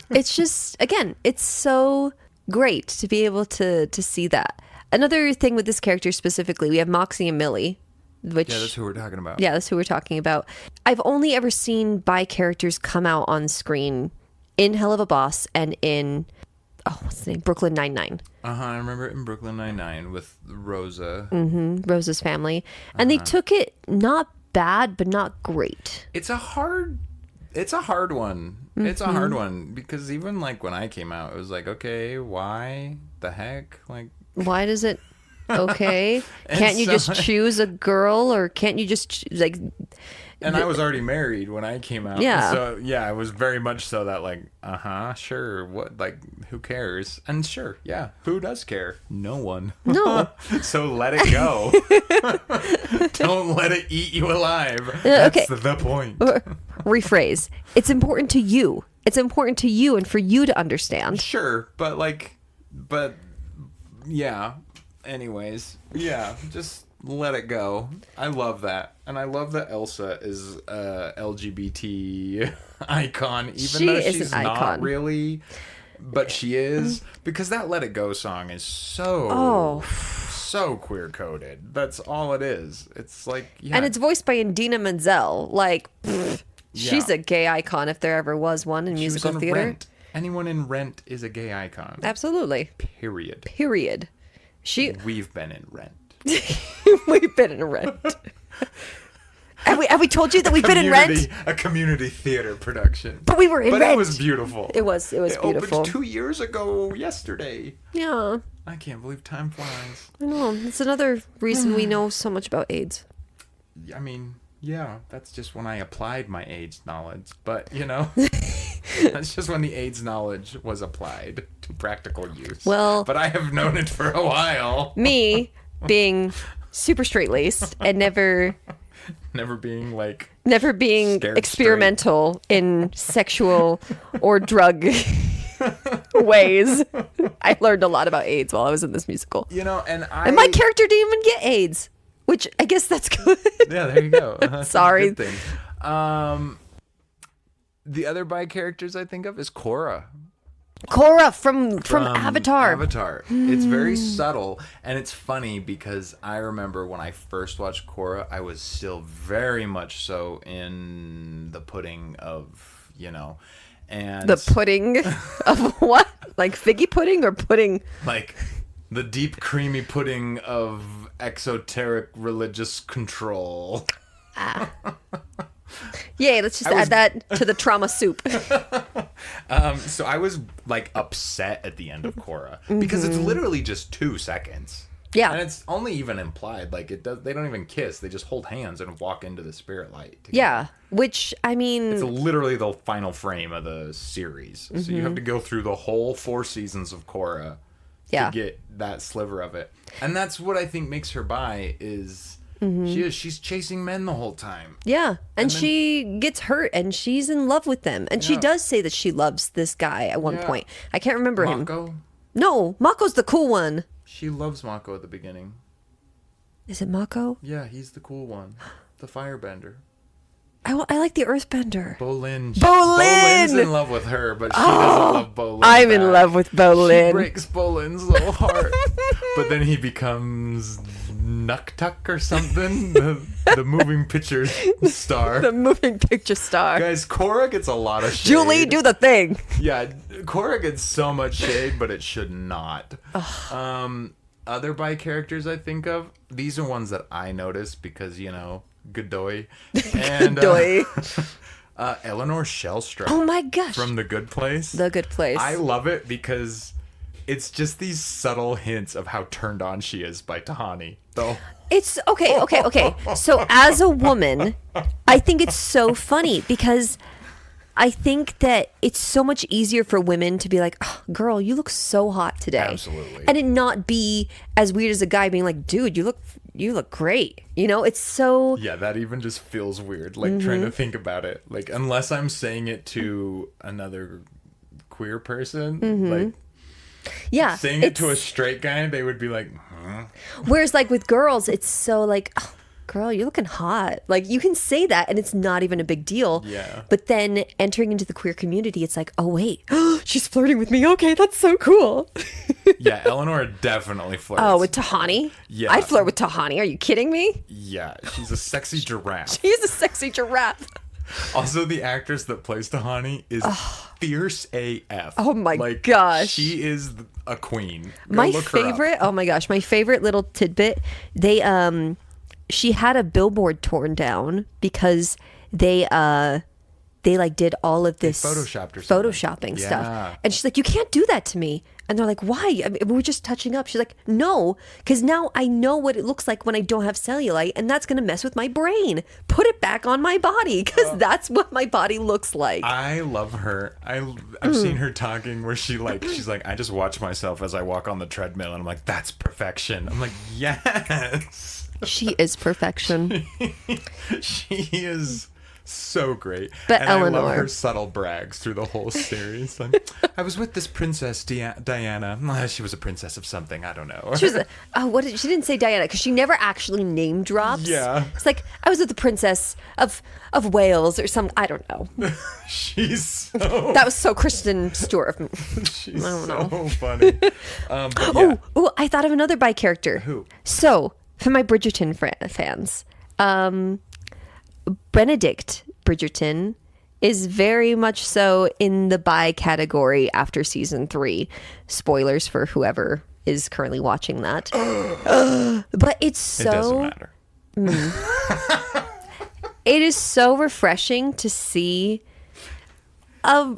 It's just, again, it's so great to be able to see that. Another thing with this character specifically, we have Moxie and Millie. Which, yeah, that's who we're talking about. Yeah, that's who we're talking about. I've only ever seen bi characters come out on screen in Helluva Boss and in, what's the name? Brooklyn Nine-Nine. I remember it in Brooklyn Nine-Nine with Rosa. Rosa's family. And they took it not bad, but not great. It's a hard It's a hard one. It's a hard one because even like when I came out, it was like, okay, why the heck? Like, why does it? Okay, can't you just choose a girl, or can't you just like? And I was already married when I came out. Yeah. So yeah, it was very much so that like, sure, what, like, who cares? And sure, yeah, who does care? No one. No. So let it go. Don't let it eat you alive. That's the point. Rephrase. It's important to you. It's important to you and for you to understand. Sure, but yeah. Anyways, yeah, just let it go. I love that. And I love that Elsa is a LGBT icon, even though she's not really, but she is, because that Let It Go song is so queer coded. That's all it is. It's like, yeah. And it's voiced by Idina Menzel. Like, she's a gay icon if there ever was one in musical theater. Rent. Anyone in Rent is a gay icon. Absolutely. Period. We've been in Rent. We've been in Rent. Have we told you that we've been in Rent? A community theater production. But we were in Rent. But it was beautiful. It was beautiful. It opened 2 years ago yesterday. Yeah. I can't believe time flies. I know. It's another reason we know so much about AIDS. I mean, yeah, that's just when I applied my AIDS knowledge. But, you know, that's just when the AIDS knowledge was applied to practical use. Well, but I have known it for a while. Me being super straight-laced and never being experimental in sexual or drug ways. I learned a lot about AIDS while I was in this musical. You know, and my character didn't even get AIDS, which I guess that's good. Yeah, there you go. That's Sorry. a good thing. The other bi characters I think of is Korra. Korra from Avatar. Avatar. It's very subtle, and it's funny because I remember when I first watched Korra, I was still very much so in the pudding of, you know, and the pudding of what? Like figgy pudding or pudding? Like the deep creamy pudding of exoteric religious control. Yay, let's just add that to the trauma soup. So I was like upset at the end of Korra because it's literally just 2 seconds. Yeah. And it's only even implied, like they don't even kiss, they just hold hands and walk into the spirit light together. Yeah, which I mean, it's literally the final frame of the series. So you have to go through the whole 4 seasons of Korra to get that sliver of it. And that's what I think makes her bi is she's chasing men the whole time. Yeah. And then she gets hurt and she's in love with them. And she does say that she loves this guy at one point. I can't remember Mako? him. No, Mako's the cool one. She loves Mako at the beginning. Is it Mako? Yeah, he's the cool one. The firebender. I like the earthbender. Bolin. Bolin's in love with her, but she doesn't love Bolin. I'm in love with Bolin. She breaks Bolin's little heart. But then he becomes Nuktuk or something. The moving picture star. The moving picture star. Guys, Korra gets a lot of shade. Julie, do the thing. Yeah, Korra gets so much shade, but it should not. Other bi characters I think of, these are ones that I noticed because, you know, Godoy. And Eleanor Shellstrop. Oh my gosh. From The Good Place. The Good Place. I love it because it's just these subtle hints of how turned on she is by Tahani. Though. It's okay. So as a woman, I think it's so funny because I think that it's so much easier for women to be like, oh, girl, you look so hot today. Absolutely. And it not be as weird as a guy being like, dude, you look great. You know, it's so... Yeah, that even just feels weird, like trying to think about it. Like, unless I'm saying it to another queer person, like... Yeah. Saying it to a straight guy, they would be like, huh? Whereas, like, with girls, it's so like... Oh, girl, you're looking hot. Like, you can say that and it's not even a big deal. Yeah. But then entering into the queer community, it's like, oh, wait, she's flirting with me. Okay, that's so cool. Yeah, Eleanor definitely flirts. Oh, with Tahani? Yeah. I'd flirt with Tahani. Are you kidding me? Yeah, she's a sexy giraffe. She's a sexy giraffe. Also, the actress that plays Tahani is fierce AF. Oh my gosh. She is a queen. Go My look her up. favorite, oh my gosh, my favorite little tidbit, she had a billboard torn down because they they like did all of this photoshopped or something. photoshopping Yeah. stuff. And she's like, you can't do that to me. And they're like, why? I mean, we're just touching up. She's like, no, because now I know what it looks like when I don't have cellulite, and that's going to mess with my brain. Put it back on my body, because that's what my body looks like. I love her. I've seen her talking where she's like, I just watch myself as I walk on the treadmill, and I'm like, that's perfection. I'm like, yes. She is perfection. She is so great. But and Eleanor, I love her subtle brags through the whole series. Like, I was with this princess Diana. She was a princess of something. I don't know. she was she didn't say Diana because she never actually name drops. Yeah. It's like, I was with the princess of Wales or some, I don't know. She's so That was so Kristen Stewart. she's I don't so know. funny. But yeah. Oh, I thought of another bi character. Who? So, for my Bridgerton fans, Benedict Bridgerton is very much so in the bi category after season 3. Spoilers for whoever is currently watching that. But it's so... It doesn't matter. It is so refreshing to see an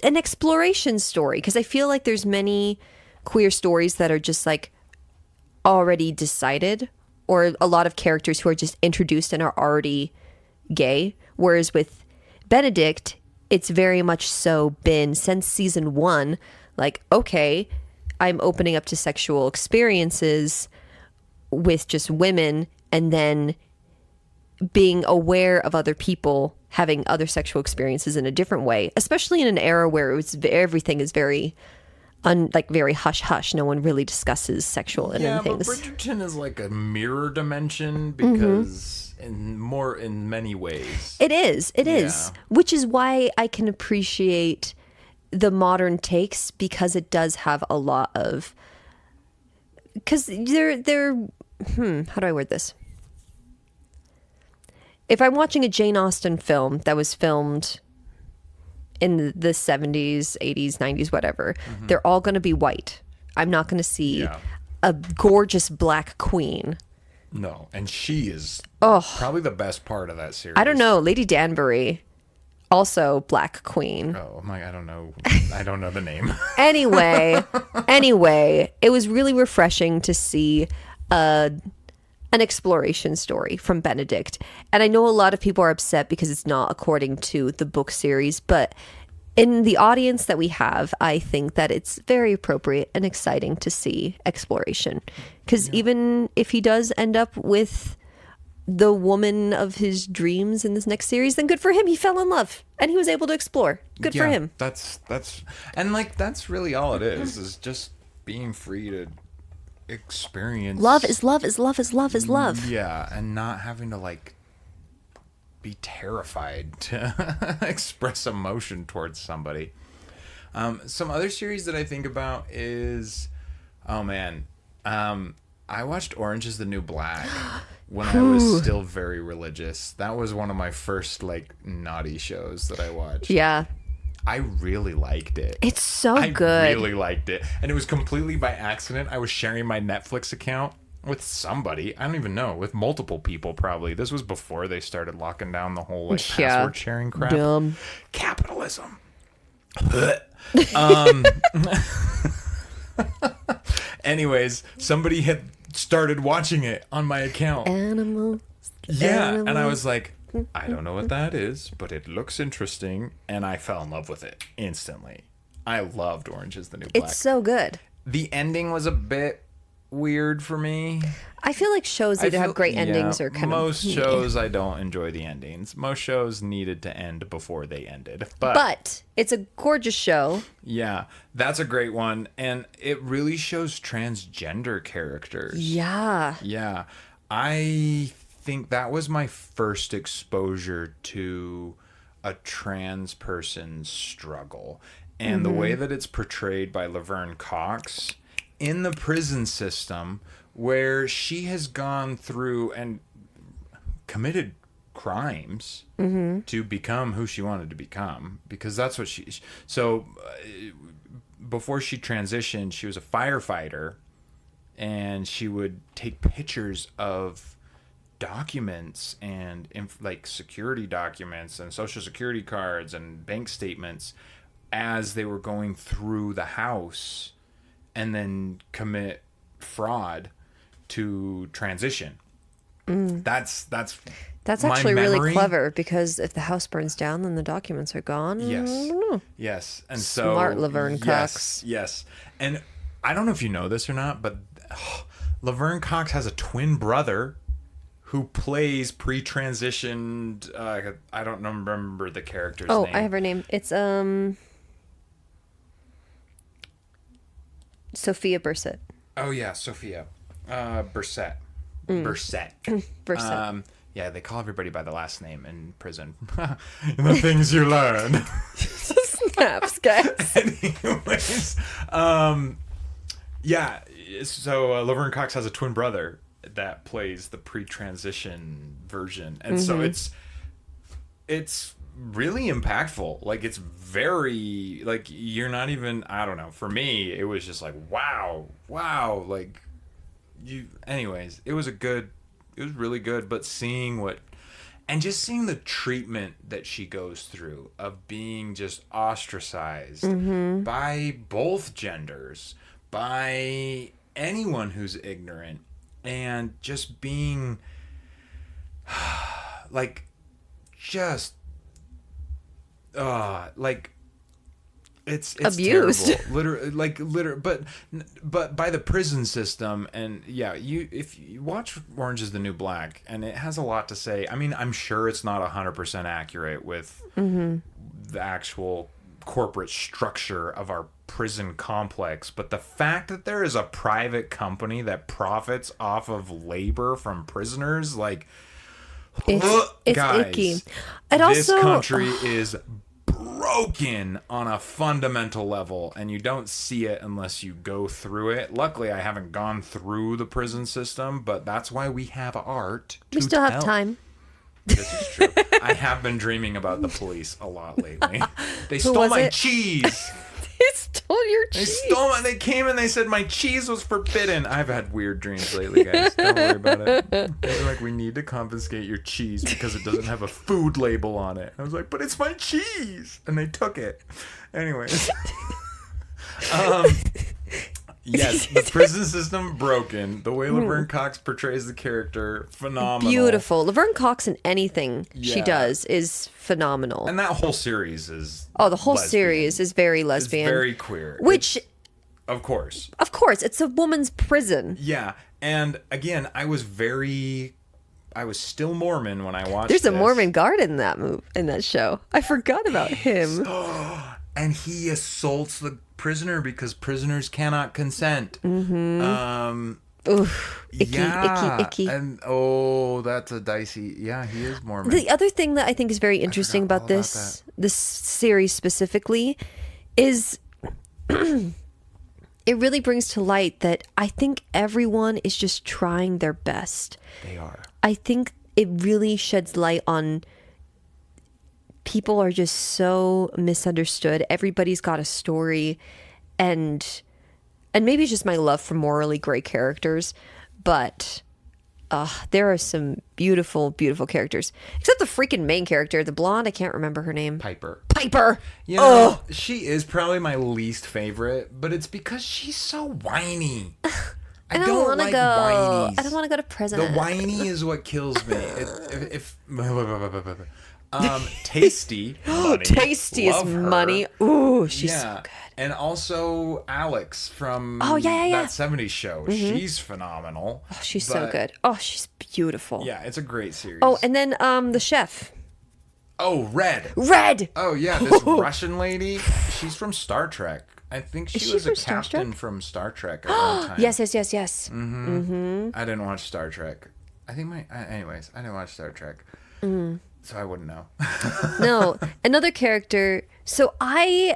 exploration story, because I feel like there's many queer stories that are just like already decided, or a lot of characters who are just introduced and are already gay, whereas with Benedict it's very much so been since season 1, like, okay, I'm opening up to sexual experiences with just women, and then being aware of other people having other sexual experiences in a different way, especially in an era where everything is very very hush hush. No one really discusses sexual and things. But Bridgerton is like a mirror dimension, because in many ways It is, which is why I can appreciate the modern takes, because it does have a lot of, because they're how do I word this? If I'm watching a Jane Austen film that was filmed in the 70s, 80s, 90s, whatever, they're all going to be white. I'm not going to see a gorgeous black queen. No, and she is probably the best part of that series. I don't know, Lady Danbury, also black queen. Oh my, I don't know. I don't know the name. Anyway, it was really refreshing to see an exploration story from Benedict. And I know a lot of people are upset because it's not according to the book series, but in the audience that we have, I think that it's very appropriate and exciting to see exploration. Because even if he does end up with the woman of his dreams in this next series, then good for him. He fell in love and he was able to explore. Good for him. That's and like, that's really all it is just being free to experience. Love is love is love is love is love. Yeah, and not having to like be terrified to express emotion towards somebody. Some other series that I think about is, I watched Orange is the New Black when I was still very religious. That was one of my first like naughty shows that I watched. Yeah. I really liked it. It's so good. I really liked it. And it was completely by accident. I was sharing my Netflix account with somebody. I don't even know. With multiple people, probably. This was before they started locking down the whole like password sharing crap. Dumb. Capitalism. Anyways, somebody had started watching it on my account. Animals. Yeah. And I was like, I don't know what that is, but it looks interesting, and I fell in love with it instantly. I loved Orange is the New Black. It's so good. The ending was a bit weird for me. I feel like shows either have great endings or kind of... Most shows, I don't enjoy the endings. Most shows needed to end before they ended. But it's a gorgeous show. Yeah, that's a great one, and it really shows transgender characters. Yeah. Yeah. I think that was my first exposure to a trans person's struggle, and the way that it's portrayed by Laverne Cox in the prison system, where she has gone through and committed crimes to become who she wanted to become, because that's what before she transitioned, she was a firefighter, and she would take pictures of documents and like security documents and social security cards and bank statements as they were going through the house and then commit fraud to transition. That's actually my really memory. clever, because if the house burns down, then the documents are gone. Yes. I don't know. Yes. And so Smart Laverne Cox. Yes. And I don't know if you know this or not, but Laverne Cox has a twin brother who plays pre-transitioned. I don't remember the character's name. I have her name. It's Sophia Bursett. Oh yeah, Sophia Bursett. Bursett. Bursett. Yeah, they call everybody by the last name in prison. The things you learn. Snaps, guys. Anyways, yeah. So Laverne Cox has a twin brother that plays the pre-transition version, and so it's really impactful. Like, it's very, like, you're not even, I don't know. For me, it was just like, wow. Like, anyways, it was really good. But seeing the treatment that she goes through of being just ostracized by both genders, by anyone who's ignorant, and just being like, just like, it's abused, terrible. but by the prison system. And yeah, if you watch Orange is the New Black, and it has a lot to say. I mean, I'm sure it's not 100% accurate with the actual corporate structure of our prison complex, but the fact that there is a private company that profits off of labor from prisoners, like, it's guys, icky. This country is broken on a fundamental level, and you don't see it unless you go through it. Luckily, I haven't gone through the prison system, but that's why we have art to We still tell. have time. This is true. I have been dreaming about the police a lot lately. They stole my cheese. They stole your cheese. They came and they said my cheese was forbidden. I've had weird dreams lately, guys. Don't worry about it. They were like, we need to confiscate your cheese because it doesn't have a food label on it. I was like, but it's my cheese. And they took it. Anyways. Yes, the prison system broken. The way Laverne Cox portrays the character, phenomenal. Beautiful. Laverne Cox in anything she Yeah. does is phenomenal. And that whole series is the whole lesbian. Series is very It's lesbian. very queer. Which, of course, it's a woman's prison. yeah. And again, I was still Mormon when I watched. There's a this. Mormon guard in that show. I forgot about him. And he assaults the prisoner because prisoners cannot consent. Oof. Icky. And that's a dicey. Yeah, he is Mormon. The other thing that I think is very interesting about this series specifically is it really brings to light that I think everyone is just trying their best. They are. I think it really sheds light on people are just so misunderstood. Everybody's got a story, and maybe it's just my love for morally gray characters, but there are some beautiful, beautiful characters. Except the freaking main character, the blonde, I can't remember her name. Piper. You know, she is probably my least favorite, but it's because she's so whiny. I don't want to like go. whinies. I don't want to go to prison. The whiny is what kills me. Tasty. Money. Tasty is Love her. money. Ooh, she's so good. And also Alex from that that 70s show. She's phenomenal. Oh, she's so good. Oh, she's beautiful. Yeah, it's a great series. Oh, and then the chef. Oh, Red. Oh, yeah, this Russian lady. She's from Star Trek. I think she was a captain from Star Trek at one time. Yes. I didn't watch Star Trek. Anyways, I didn't watch Star Trek. So I wouldn't know. No, another character. So I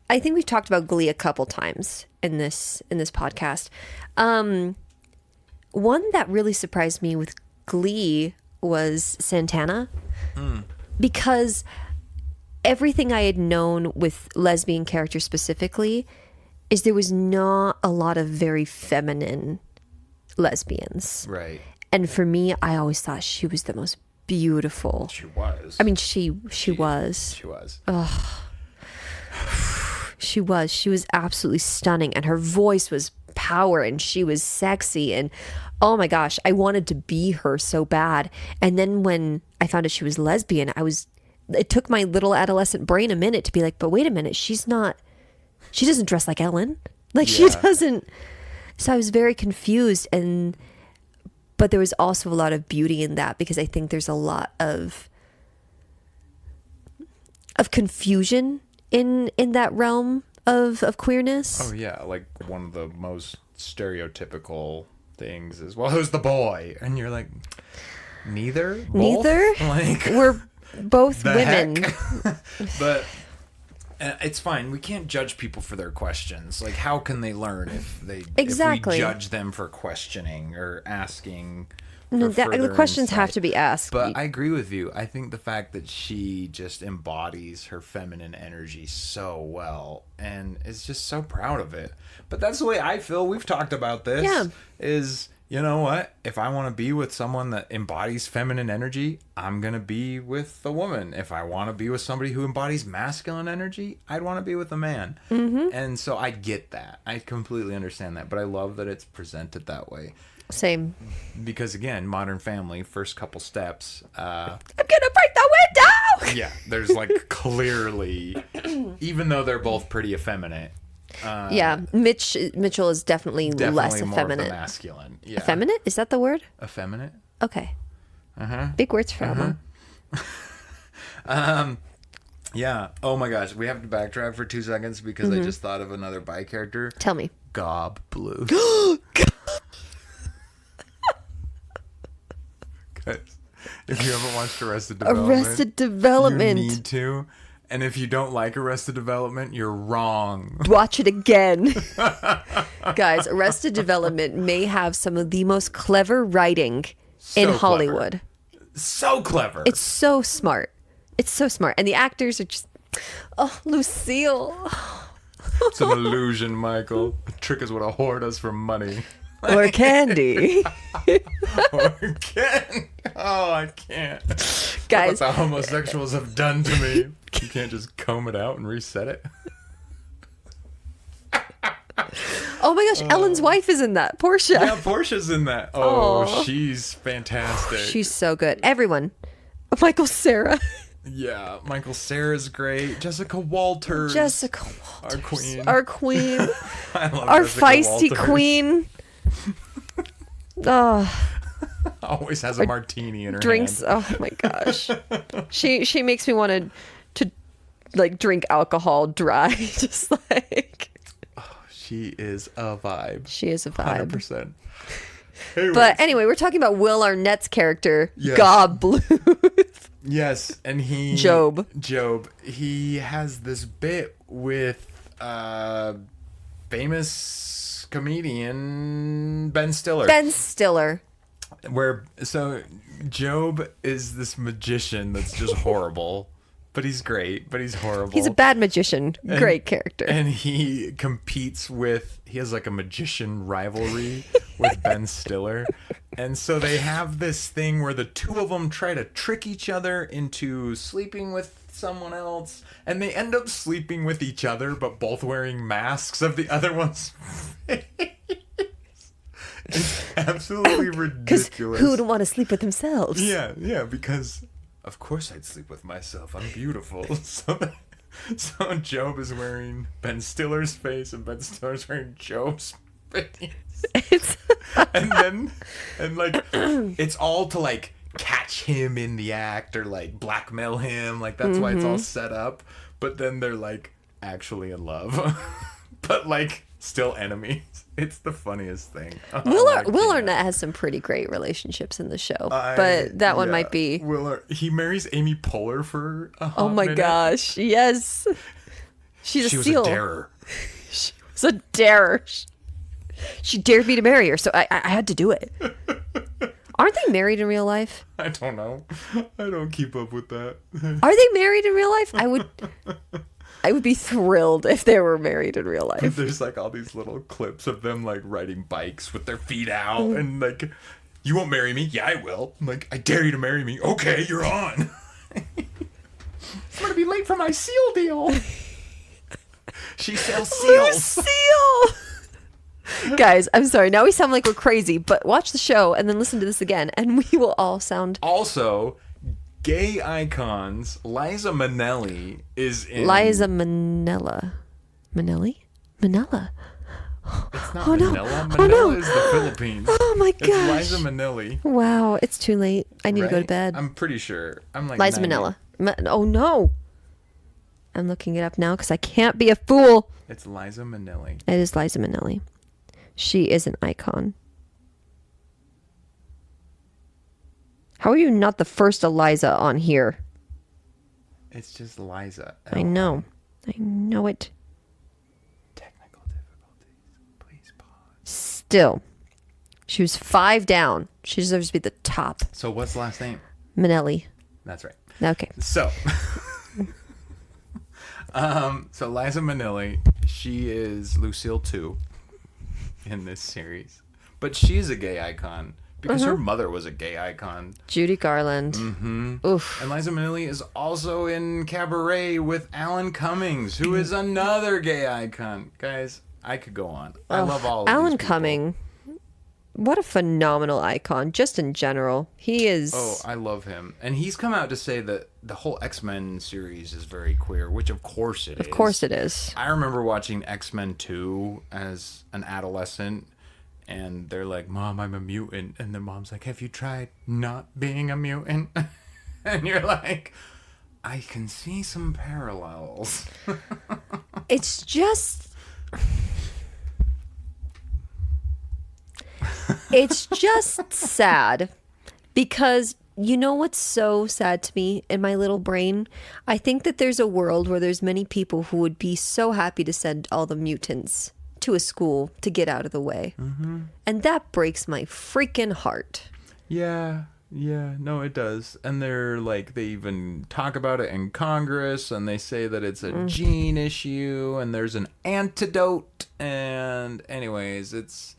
think we've talked about Glee a couple times in this podcast. One that really surprised me with Glee was Santana, because everything I had known with lesbian characters specifically is there was not a lot of very feminine lesbians. Right. And for me, I always thought she was the most beautiful. She was. I mean, she was. She was. She was. She was absolutely stunning, and her voice was power, and she was sexy, and oh my gosh, I wanted to be her so bad. And then when I found out she was lesbian, it took my little adolescent brain a minute to be like, but wait a minute, she doesn't dress like Ellen. Like she doesn't. So I was very confused, but there was also a lot of beauty in that, because I think there's a lot of confusion in that realm of queerness. Oh yeah, like one of the most stereotypical things is, well, who's the boy? And you're like, neither. Like, we're both women. But it's fine. We can't judge people for their questions. Like, how can they learn if we judge them for questioning or asking? No, the questions have to be asked. But I agree with you. I think the fact that she just embodies her feminine energy so well and is just so proud of it. But that's the way I feel. We've talked about this. Yeah. Is, you know what? If I want to be with someone that embodies feminine energy, I'm going to be with a woman. If I want to be with somebody who embodies masculine energy, I'd want to be with a man. Mm-hmm. And so I get that. I completely understand that. But I love that it's presented that way. Same. Because again, Modern Family, first couple steps. I'm gonna break the window. Yeah, there's like clearly, even though they're both pretty effeminate. Yeah, Mitchell is definitely less more effeminate. Of a masculine. Yeah. Effeminate? Is that the word? Effeminate. Okay. Big words for Emma. Yeah. Oh my gosh, we have to backtrack for 2 seconds because I just thought of another bi character. Tell me. Gob Blue. If you haven't watched Arrested Development, you need to. And if you don't like Arrested Development, you're wrong. Watch it again. Guys, Arrested Development may have some of the most clever writing in Hollywood. So clever. It's so smart. It's so smart. And the actors are just, oh, Lucille. It's an illusion, Michael. The trick is what a whore does for money. Or candy. Or candy. Oh, I can't. Guys. That's what homosexuals have done to me. You can't just comb it out and reset it. Oh my gosh, Ellen's wife is in that. Portia. Yeah, Portia's in that. Oh, she's fantastic. She's so good. Everyone. Michael Cera. Yeah, Michael Cera's great. Jessica Walters. Our queen. Our queen. I love our Jessica feisty Walters. Queen. Oh. Always has a martini in her drinks. hand. Oh my gosh. She makes me want to like drink alcohol dry. Just like. Oh, she is a vibe. She is a vibe. 100%. But anyway, we're talking about Will Arnett's character, yes. Gob Bluth. Yes, and Job. He has this bit with famous comedian Ben Stiller. Where Job is this magician that's just horrible. But he's great, but he's horrible. He's a bad magician. Great character. And he has like a magician rivalry with Ben Stiller. And so they have this thing where the two of them try to trick each other into sleeping with someone else. And they end up sleeping with each other, but both wearing masks of the other one's face. It's absolutely ridiculous. Because who would want to sleep with themselves? Yeah, because... Of course I'd sleep with myself. I'm beautiful. So Job is wearing Ben Stiller's face and Ben Stiller's wearing Job's face. and it's all to like catch him in the act or like blackmail him. Like that's why it's all set up. But then they're like actually in love. But like still enemies. It's the funniest thing. Will Arnett has some pretty great relationships in the show, but that one might be. He marries Amy Poehler for a hot Oh my minute. Gosh, yes. She was a darer. She was a darer. She dared me to marry her, so I had to do it. Aren't they married in real life? I don't know. I don't keep up with that. Are they married in real life? I would be thrilled if they were married in real life. There's like all these little clips of them like riding bikes with their feet out and like You won't marry me? Yeah, I will. I'm like, I dare you to marry me. Okay, you're on. I'm going to be late for my seal deal. She sells seals. Seal! Guys, I'm sorry. Now we sound like we're crazy, but watch the show and then listen to this again, and we will all sound... Also, gay icons. Liza Minnelli is in... Liza Minnelli? Minnelli? Manila. It's not Oh, no. Manila. Oh, Manila no. is the Philippines. Oh my It's gosh. Liza Minnelli. Wow, it's too late. I need to go to Right? bed. I'm pretty sure. I'm like Liza 90. Minnelli. Oh no. I'm looking it up now because I can't be a fool. It's Liza Minnelli. It is Liza Minnelli. She is an icon. How are you not the first Eliza on here? It's just Liza. I know. I know it. Technical difficulties. Please pause. Still. She was 5 down. She deserves to be the top. So what's the last name? Minnelli. That's right. Okay. So, so Liza Minnelli, she is Lucille 2 in this series, but she's a gay icon because her mother was a gay icon. Judy Garland. Oof. And Liza Minnelli is also in Cabaret with Alan Cummings, who is another gay icon. Guys, I could go on. I love all of Alan these people. Cumming. What a phenomenal icon, just in general. He is... Oh, I love him. And he's come out to say that the whole X-Men series is very queer, which of course it is. Of course it is. I remember watching X-Men 2 as an adolescent, and they're like, Mom, I'm a mutant. And the mom's like, have you tried not being a mutant? And you're like, I can see some parallels. It's just... It's just sad because you know what's so sad to me in my little brain? I think that there's a world where there's many people who would be so happy to send all the mutants to a school to get out of the way. Mm-hmm. And that breaks my freaking heart. Yeah, no, it does. And they're like, they even talk about it in Congress, and they say that it's a gene issue, and there's an antidote. And anyways, it's...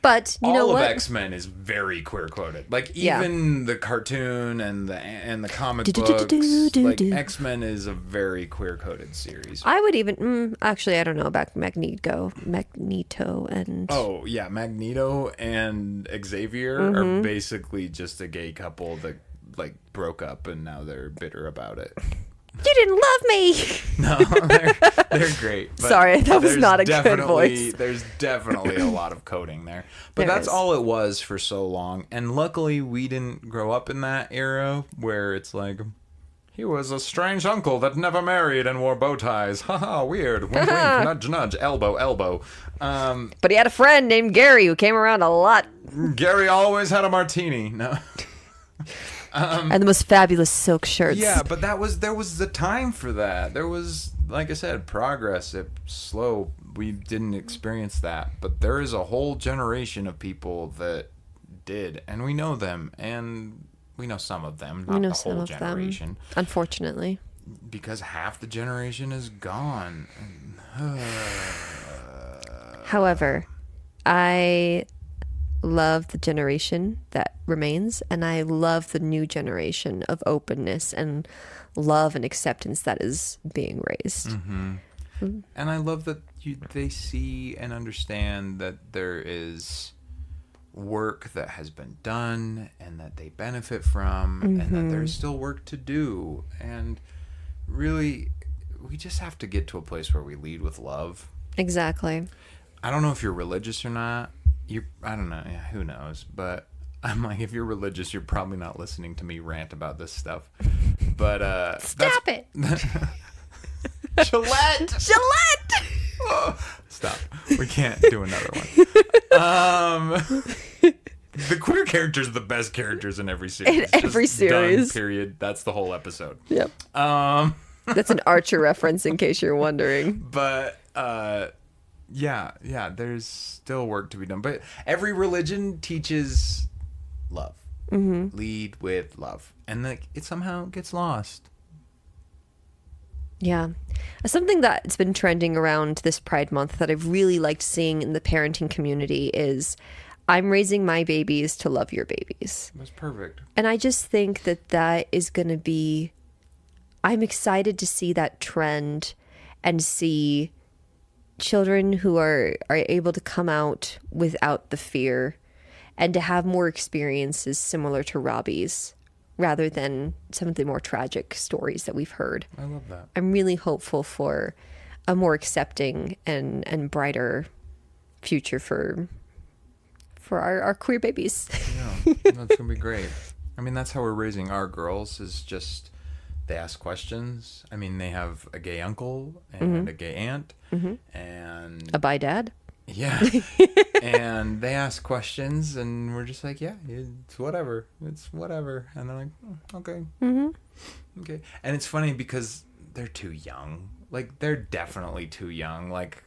But you know all what? of X-Men is very queer coded. Like even the cartoon and the comic books, like X-Men is a very queer coded series. I would even actually I don't know about Magneto and Oh yeah, Magneto and Xavier are basically just a gay couple that like broke up and now they're bitter about it. You didn't love me. No, they're great. But sorry, that was not a good voice. There's definitely a lot of coding there. But that's all it was for so long. And luckily, we didn't grow up in that era where it's like, he was a strange uncle that never married and wore bow ties. Haha, weird. Wink, wink, nudge, nudge, elbow, elbow. But he had a friend named Gary who came around a lot. Gary always had a martini. No. And the most fabulous silk shirts. Yeah, but there was the time for that. There was, like I said, progress. It's slow. We didn't experience that, but there is a whole generation of people that did, and we know them, and we know some of them, not the whole generation. Unfortunately, because half the generation is gone. However, I love the generation that remains, and I love the new generation of openness and love and acceptance that is being raised. Mm-hmm. And I love that they see and understand that there is work that has been done and that they benefit from, and that there's still work to do. And really, we just have to get to a place where we lead with love. Exactly. I don't know if you're religious or not. I don't know. Yeah, who knows? But I'm like, if you're religious, you're probably not listening to me rant about this stuff. But stop it. Gillette. Oh, stop. We can't do another one. The queer characters are the best characters in every series. In every series. Done, period. That's the whole episode. Yep. That's an Archer reference in case you're wondering. But yeah, there's still work to be done. But every religion teaches love. Mm-hmm. Lead with love. And it somehow gets lost. Yeah. Something that's been trending around this Pride Month that I've really liked seeing in the parenting community is I'm raising my babies to love your babies. That's perfect. And I just think that that is going to be, I'm excited to see that trend and see children who are able to come out without the fear and to have more experiences similar to Robbie's rather than some of the more tragic stories that we've heard. I love that. I'm really hopeful for a more accepting and brighter future for our queer babies. Yeah, that's gonna be great. I mean, that's how we're raising our girls, is just they ask questions. I mean, they have a gay uncle and a gay aunt and A bi dad. yeah, and they ask questions, and we're just like, yeah, it's whatever, and they're like, okay, okay. And it's funny because they're too young. Like, they're definitely too young. Like,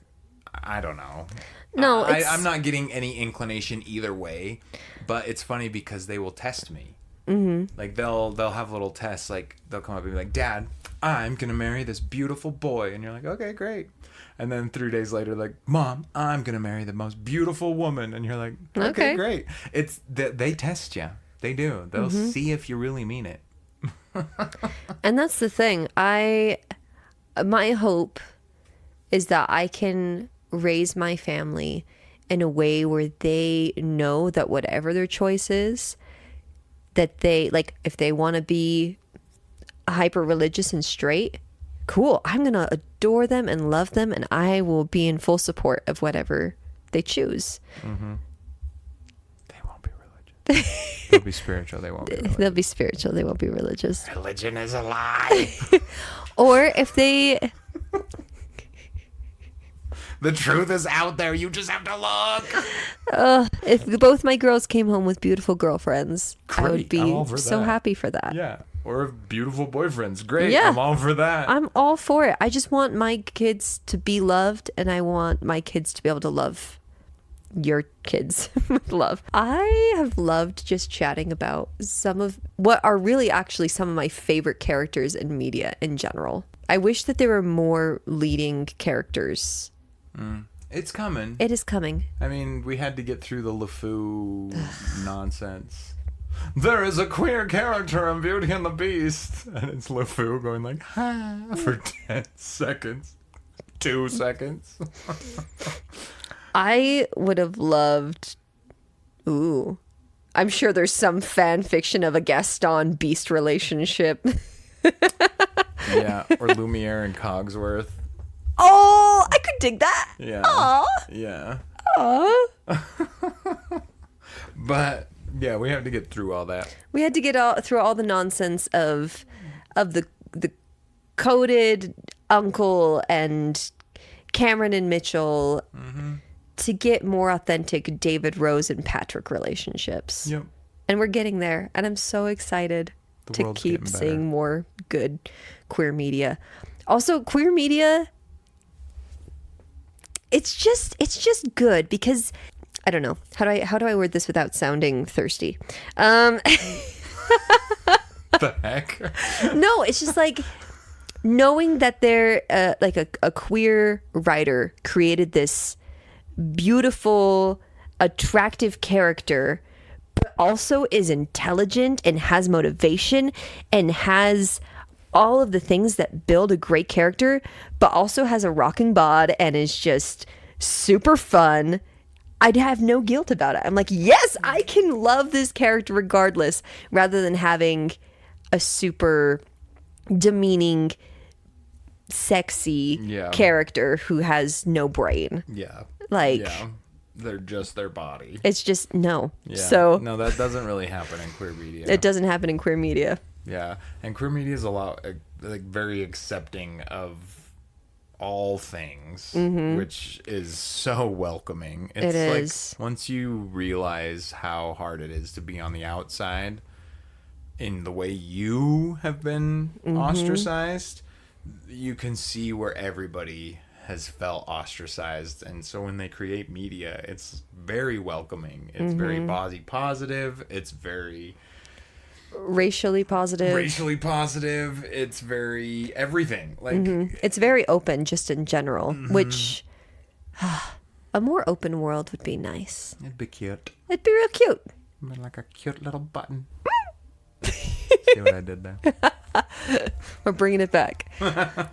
I don't know. No, I'm not getting any inclination either way, but it's funny because they will test me. Mm-hmm. Like, they'll have little tests. Like, they'll come up and be like, Dad, I'm gonna marry this beautiful boy, and you're like, okay, great. And then 3 days later, like, Mom, I'm gonna marry the most beautiful woman, and you're like, okay. Great. It's they test you. They do. They'll see if you really mean it. And that's the thing. My hope is that I can raise my family in a way where they know that whatever their choice is, that they, like, if they want to be hyper religious and straight, cool, I'm gonna adore them and love them, and I will be in full support of whatever they choose. They won't be religious. They'll be spiritual. They won't be religious. They'll be spiritual, they won't be religious. Religion is a lie. Or if they The truth is out there. You just have to look. if both my girls came home with beautiful girlfriends, I would Great. I'm be all for so that. happy for that. Yeah. Or beautiful boyfriends. Great. Yeah. I'm all for that. I'm all for it. I just want my kids to be loved, and I want my kids to be able to love your kids with love. I have loved just chatting about some of what are really actually some of my favorite characters in media in general. I wish that there were more leading characters. It's coming. It is coming. I mean, we had to get through the LeFou nonsense. There is a queer character in Beauty and the Beast. And it's LeFou going like, ha, for 10 seconds. 2 seconds. I would have loved... Ooh. I'm sure there's some fan fiction of a Gaston Beast relationship. Yeah, or Lumiere and Cogsworth. Oh, I could dig that. Yeah. Aw. Yeah. Aw. But yeah, we have to get through all that. We had to get through all the nonsense of the coded uncle and Cameron and Mitchell to get more authentic David, Rose, and Patrick relationships. Yep. And we're getting there. And I'm so excited to world's keep getting better. seeing more good queer media. Also, queer media, it's just good because I don't know. How do I word this without sounding thirsty? The heck? No, it's just like knowing that they're like a queer writer created this beautiful, attractive character, but also is intelligent and has motivation and has all of the things that build a great character, but also has a rocking bod and is just super fun. I'd have no guilt about it. I'm like, yes, I can love this character regardless, rather than having a super demeaning, sexy character who has no brain. Yeah. Like, they're just their body. it's just no. Yeah. So No, that doesn't really happen in queer media. it doesn't happen in queer media. Yeah. And queer media is a lot, like, very accepting of all things, which is so welcoming. It's It like, is. once you realize how hard it is to be on the outside in the way you have been ostracized, you can see where everybody has felt ostracized. And so when they create media, it's very welcoming. It's very body positive. It's very Racially positive. It's very everything. Like, It's very open just in general, which A more open world would be nice. It'd be cute. It'd be real cute. Like a cute little button. See what I did there? We're bringing it back.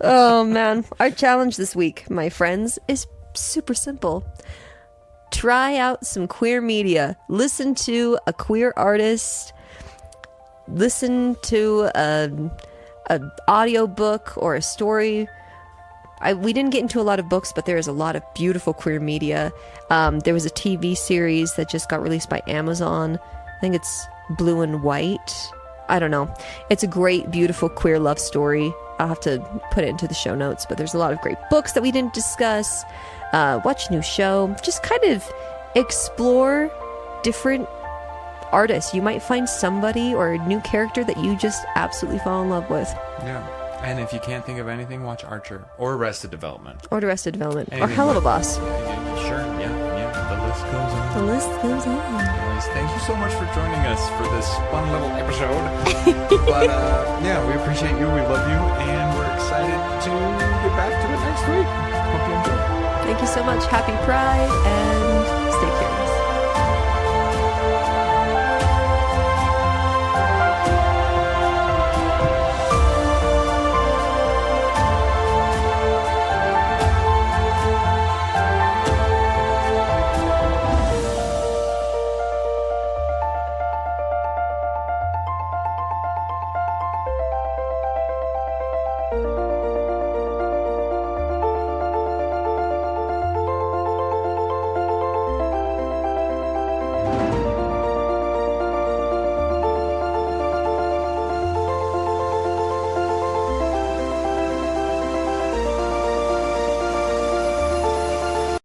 Oh, man. Our challenge this week, my friends, is super simple. Try out some queer media. Listen to a queer artist. Listen to an audio book or a story. We didn't get into a lot of books, but there is a lot of beautiful queer media. There was a TV series that just got released by Amazon. I think it's Blue and White. I don't know. It's a great, beautiful queer love story. I'll have to put it into the show notes, but there's a lot of great books that we didn't discuss. Watch a new show. Just kind of explore different artists. You might find somebody or a new character that you just absolutely fall in love with. Yeah. And if you can't think of anything, watch Archer or Arrested Development. Or Arrested Development. Anything or Helluva Boss. Sure, yeah. The list goes on. The list goes on. Anyways, thank you so much for joining us for this fun little episode. But yeah, we appreciate you. We love you. And we're excited to get back to it next week. Hope you enjoy. Thank you so much. Happy Pride and stay curious. Thank you.